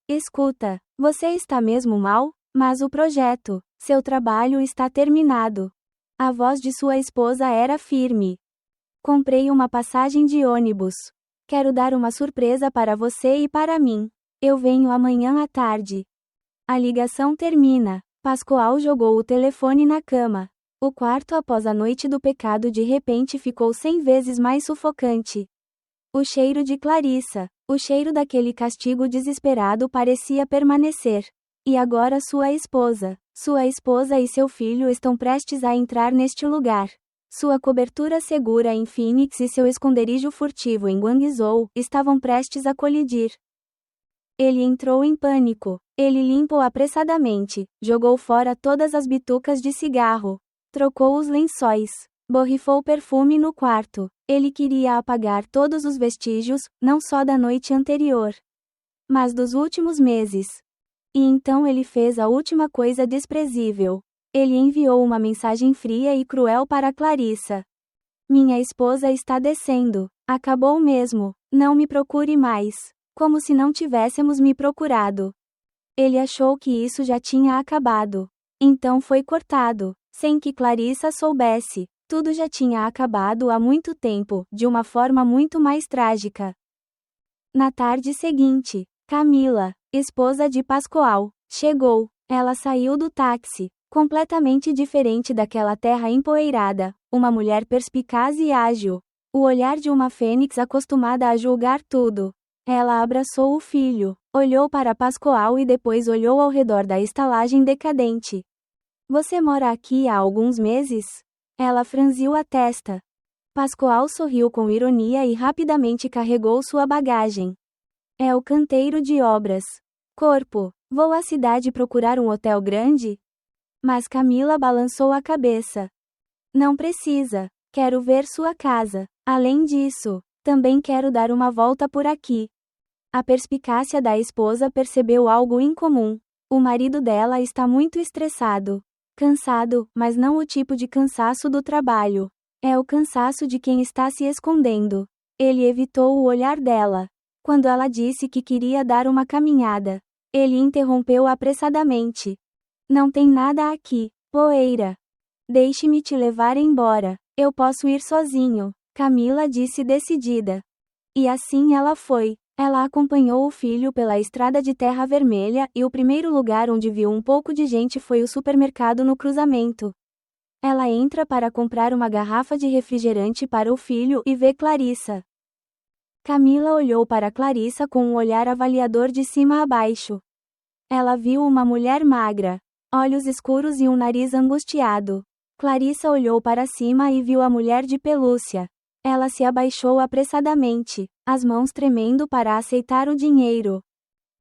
Speaker 1: Escuta, você está mesmo mal? Mas o projeto, seu trabalho está terminado. A voz de sua esposa era firme. Comprei uma passagem de ônibus. Quero dar uma surpresa para você e para mim. Eu venho amanhã à tarde. A ligação termina. Pascoal jogou o telefone na cama. O quarto após a noite do pecado de repente ficou 100 vezes mais sufocante. O cheiro de Clarissa, o cheiro daquele castigo desesperado parecia permanecer. E agora sua esposa e seu filho estão prestes a entrar neste lugar. Sua cobertura segura em Phoenix e seu esconderijo furtivo em Guangzhou estavam prestes a colidir. Ele entrou em pânico. Ele limpou apressadamente, jogou fora todas as bitucas de cigarro. Trocou os lençóis. Borrifou perfume no quarto. Ele queria apagar todos os vestígios, não só da noite anterior, mas dos últimos meses. E então ele fez a última coisa desprezível. Ele enviou uma mensagem fria e cruel para Clarissa. Minha esposa está descendo. Acabou mesmo. Não me procure mais. Como se não tivéssemos me procurado. Ele achou que isso já tinha acabado. Então foi cortado, sem que Clarissa soubesse. Tudo já tinha acabado há muito tempo, de uma forma muito mais trágica. Na tarde seguinte, Camila, esposa de Pascoal, chegou. Ela saiu do táxi, completamente diferente daquela terra empoeirada, uma mulher perspicaz e ágil. O olhar de uma fênix acostumada a julgar tudo. Ela abraçou o filho, olhou para Pascoal e depois olhou ao redor da estalagem decadente. Você mora aqui há alguns meses? Ela franziu a testa. Pascoal sorriu com ironia e rapidamente carregou sua bagagem. É o canteiro de obras. Corpo, vou à cidade procurar um hotel grande? Mas Camila balançou a cabeça. Não precisa. Quero ver sua casa. Além disso, também quero dar uma volta por aqui. A perspicácia da esposa percebeu algo incomum. O marido dela está muito estressado. Cansado, mas não o tipo de cansaço do trabalho. É o cansaço de quem está se escondendo. Ele evitou o olhar dela. Quando ela disse que queria dar uma caminhada, ele interrompeu apressadamente. Não tem nada aqui, poeira. Deixe-me te levar embora. Eu posso ir sozinho, Camila disse decidida. E assim ela foi. Ela acompanhou o filho pela estrada de terra vermelha e o primeiro lugar onde viu um pouco de gente foi o supermercado no cruzamento. Ela entra para comprar uma garrafa de refrigerante para o filho e vê Clarissa. Camila olhou para Clarissa com um olhar avaliador de cima a baixo. Ela viu uma mulher magra, olhos escuros e um nariz angustiado. Clarissa olhou para cima e viu a mulher de pelúcia. Ela se abaixou apressadamente, as mãos tremendo para aceitar o dinheiro.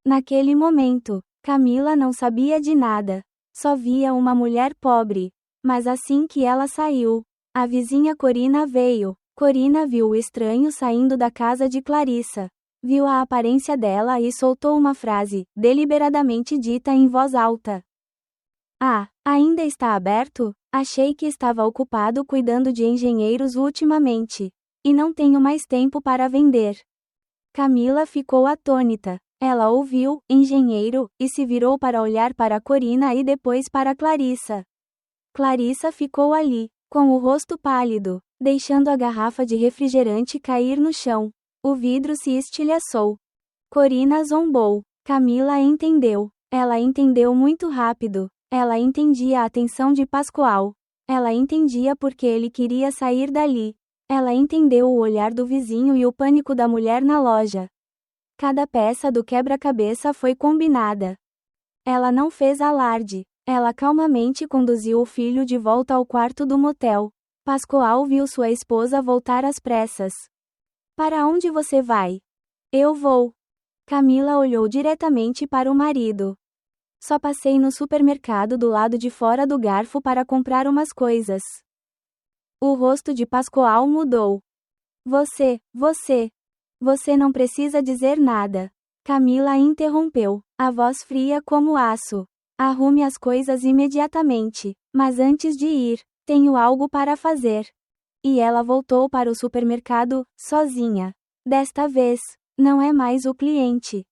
Speaker 1: Naquele momento, Camila não sabia de nada. Só via uma mulher pobre. Mas assim que ela saiu, a vizinha Corina veio. Corina viu o estranho saindo da casa de Clarissa. Viu a aparência dela e soltou uma frase, deliberadamente dita em voz alta. Ah, ainda está aberto? Achei que estava ocupado cuidando de engenheiros ultimamente. E não tenho mais tempo para vender. Camila ficou atônita. Ela ouviu, engenheiro, e se virou para olhar para Corina e depois para Clarissa. Clarissa ficou ali, com o rosto pálido, deixando a garrafa de refrigerante cair no chão. O vidro se estilhaçou. Corina zombou. Camila entendeu. Ela entendeu muito rápido. Ela entendia a atenção de Pascoal. Ela entendia porque ele queria sair dali. Ela entendeu o olhar do vizinho e o pânico da mulher na loja. Cada peça do quebra-cabeça foi combinada. Ela não fez alarde. Ela calmamente conduziu o filho de volta ao quarto do motel. Pascoal viu sua esposa voltar às pressas. Para onde você vai? Eu vou. Camila olhou diretamente para o marido. Só passei no supermercado do lado de fora do garfo para comprar umas coisas. O rosto de Pascoal mudou. Você não precisa dizer nada. Camila interrompeu, a voz fria como aço. Arrume as coisas imediatamente, mas antes de ir, tenho algo para fazer. E ela voltou para o supermercado, sozinha. Desta vez, não é mais o cliente.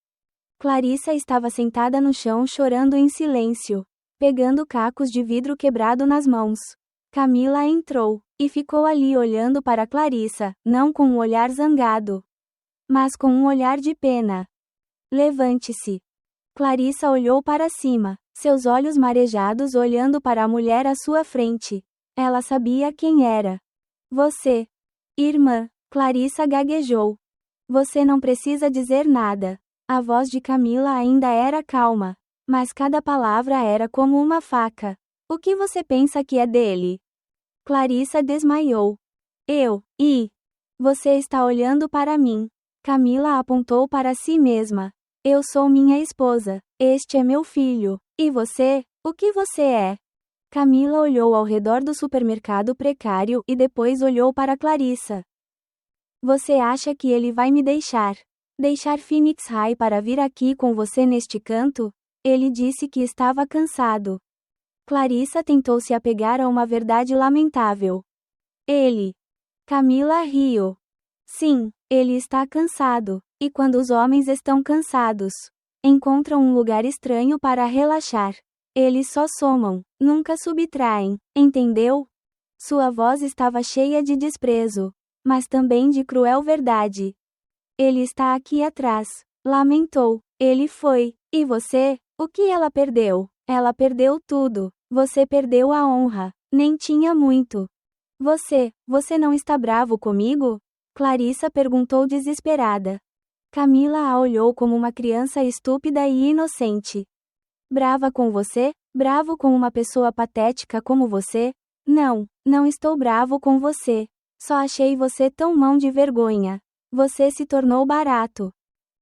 Speaker 1: Clarissa estava sentada no chão chorando em silêncio, pegando cacos de vidro quebrado nas mãos. Camila entrou, e ficou ali olhando para Clarissa, não com um olhar zangado, mas com um olhar de pena. Levante-se. Clarissa olhou para cima, seus olhos marejados olhando para a mulher à sua frente. Ela sabia quem era. Você. Irmã, Clarissa gaguejou. Você não precisa dizer nada. A voz de Camila ainda era calma, mas cada palavra era como uma faca. O que você pensa que é dele? Clarissa desmaiou. Você está olhando para mim. Camila apontou para si mesma. Eu sou minha esposa. Este é meu filho. E você? O que você é? Camila olhou ao redor do supermercado precário e depois olhou para Clarissa. Você acha que ele vai me deixar? Deixar Phoenix High para vir aqui com você neste canto? Ele disse que estava cansado. Clarissa tentou se apegar a uma verdade lamentável. Ele. Camila riu. Sim, ele está cansado. E quando os homens estão cansados, encontram um lugar estranho para relaxar. Eles só somam, nunca subtraem, entendeu? Sua voz estava cheia de desprezo, mas também de cruel verdade. Ele está aqui atrás, lamentou. Ele foi. E você? O que ela perdeu? Ela perdeu tudo. Você perdeu a honra. Nem tinha muito. Você não está bravo comigo? Clarissa perguntou desesperada. Camila a olhou como uma criança estúpida e inocente. Brava com você? Bravo com uma pessoa patética como você? Não, não estou bravo com você. Só achei você tão mão de vergonha. Você se tornou barato.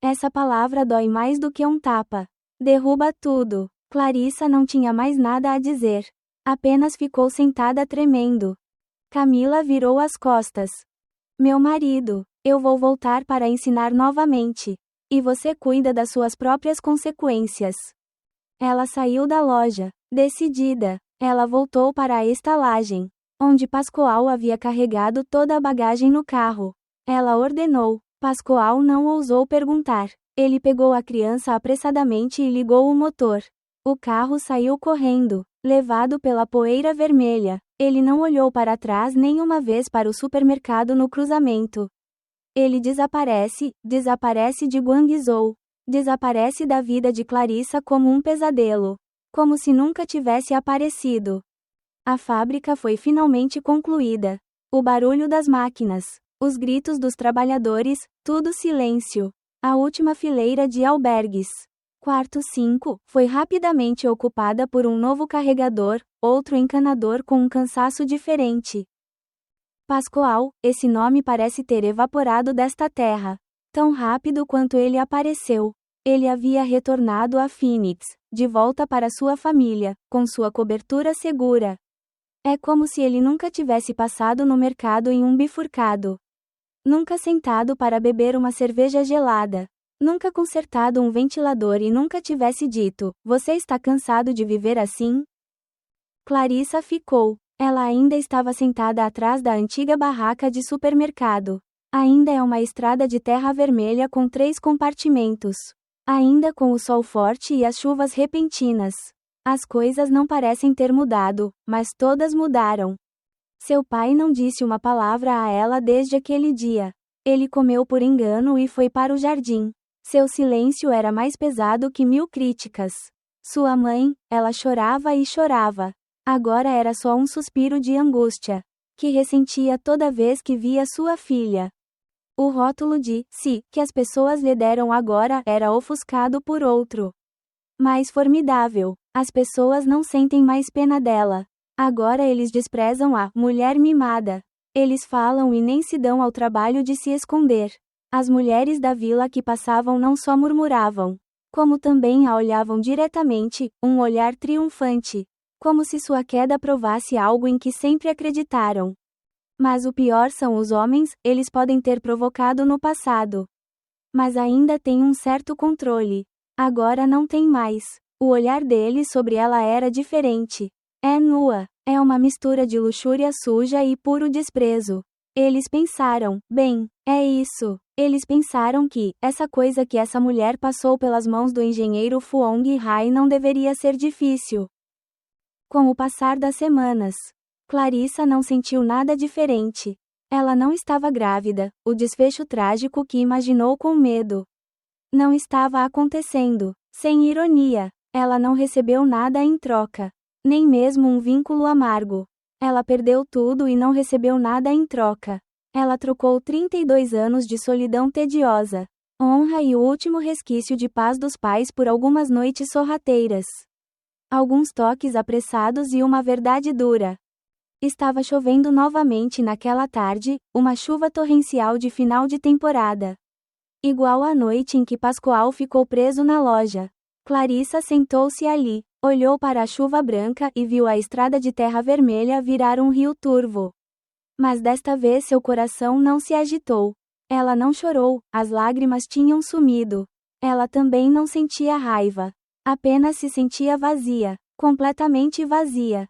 Speaker 1: Essa palavra dói mais do que um tapa. Derruba tudo. Clarissa não tinha mais nada a dizer. Apenas ficou sentada tremendo. Camila virou as costas. Meu marido, eu vou voltar para ensinar novamente. E você cuida das suas próprias consequências. Ela saiu da loja, decidida. Ela voltou para a estalagem, onde Pascoal havia carregado toda a bagagem no carro. Ela ordenou. Pascoal não ousou perguntar. Ele pegou a criança apressadamente e ligou o motor. O carro saiu correndo, levado pela poeira vermelha. Ele não olhou para trás nem uma vez para o supermercado no cruzamento. Ele desaparece de Guangzhou. Desaparece da vida de Clarissa como um pesadelo. Como se nunca tivesse aparecido. A fábrica foi finalmente concluída. O barulho das máquinas, os gritos dos trabalhadores, tudo silêncio. A última fileira de albergues. Quarto 5, foi rapidamente ocupada por um novo carregador, outro encanador com um cansaço diferente. Pascoal, esse nome parece ter evaporado desta terra. Tão rápido quanto ele apareceu. Ele havia retornado a Phoenix, de volta para sua família, com sua cobertura segura. É como se ele nunca tivesse passado no mercado em um bifurcado. Nunca sentado para beber uma cerveja gelada. Nunca consertado um ventilador e nunca tivesse dito: você está cansado de viver assim? Clarissa ficou. Ela ainda estava sentada atrás da antiga barraca de supermercado. Ainda é uma estrada de terra vermelha com 3 compartimentos. Ainda com o sol forte e as chuvas repentinas. As coisas não parecem ter mudado, mas todas mudaram. Seu pai não disse uma palavra a ela desde aquele dia. Ele comeu por engano e foi para o jardim. Seu silêncio era mais pesado que 1000 críticas. Sua mãe, ela chorava e chorava. Agora era só um suspiro de angústia, que ressentia toda vez que via sua filha. O rótulo de "si" que as pessoas lhe deram agora era ofuscado por outro. Mais formidável. As pessoas não sentem mais pena dela. Agora eles desprezam a mulher mimada. Eles falam e nem se dão ao trabalho de se esconder. As mulheres da vila que passavam não só murmuravam, como também a olhavam diretamente, um olhar triunfante. Como se sua queda provasse algo em que sempre acreditaram. Mas o pior são os homens, eles podem ter provocado no passado. Mas ainda têm um certo controle. Agora não tem mais. O olhar deles sobre ela era diferente. É nua. É uma mistura de luxúria suja e puro desprezo. Eles pensaram, bem, é isso. Eles pensaram que, essa coisa que essa mulher passou pelas mãos do engenheiro Fuong Hai não deveria ser difícil. Com o passar das semanas, Clarissa não sentiu nada diferente. Ela não estava grávida, o desfecho trágico que imaginou com medo. Não estava acontecendo. Sem ironia, ela não recebeu nada em troca. Nem mesmo um vínculo amargo. Ela perdeu tudo e não recebeu nada em troca. Ela trocou 32 anos de solidão tediosa, honra e o último resquício de paz dos pais por algumas noites sorrateiras. Alguns toques apressados e uma verdade dura. Estava chovendo novamente naquela tarde, uma chuva torrencial de final de temporada. Igual à noite em que Pascoal ficou preso na loja. Clarissa sentou-se ali, olhou para a chuva branca e viu a estrada de terra vermelha virar um rio turvo. Mas desta vez seu coração não se agitou. Ela não chorou, as lágrimas tinham sumido. Ela também não sentia raiva. Apenas se sentia vazia, completamente vazia.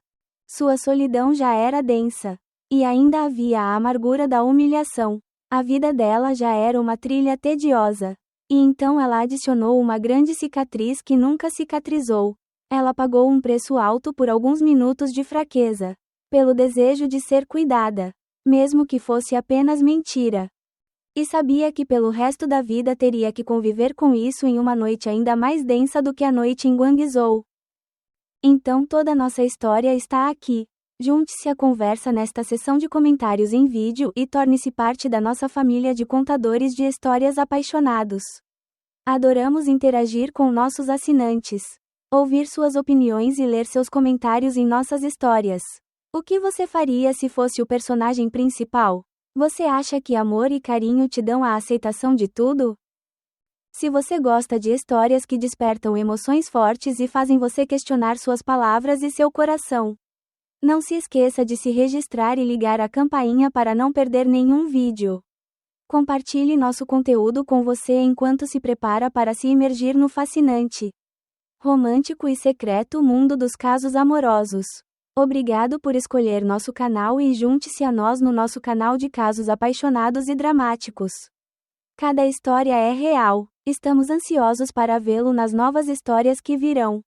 Speaker 1: Sua solidão já era densa. E ainda havia a amargura da humilhação. A vida dela já era uma trilha tediosa. E então ela adicionou uma grande cicatriz que nunca cicatrizou. Ela pagou um preço alto por alguns minutos de fraqueza. Pelo desejo de ser cuidada. Mesmo que fosse apenas mentira. E sabia que pelo resto da vida teria que conviver com isso em uma noite ainda mais densa do que a noite em Guangzhou. Então toda nossa história está aqui. Junte-se à conversa nesta seção de comentários em vídeo e torne-se parte da nossa família de contadores de histórias apaixonados. Adoramos interagir com nossos assinantes. Ouvir suas opiniões e ler seus comentários em nossas histórias. O que você faria se fosse o personagem principal? Você acha que amor e carinho te dão a aceitação de tudo? Se você gosta de histórias que despertam emoções fortes e fazem você questionar suas palavras e seu coração, não se esqueça de se registrar e ligar a campainha para não perder nenhum vídeo. Compartilhe nosso conteúdo com você enquanto se prepara para se imergir no fascinante, romântico e secreto mundo dos casos amorosos. Obrigado por escolher nosso canal e junte-se a nós no nosso canal de casos apaixonados e dramáticos. Cada história é real. Estamos ansiosos para vê-lo nas novas histórias que virão.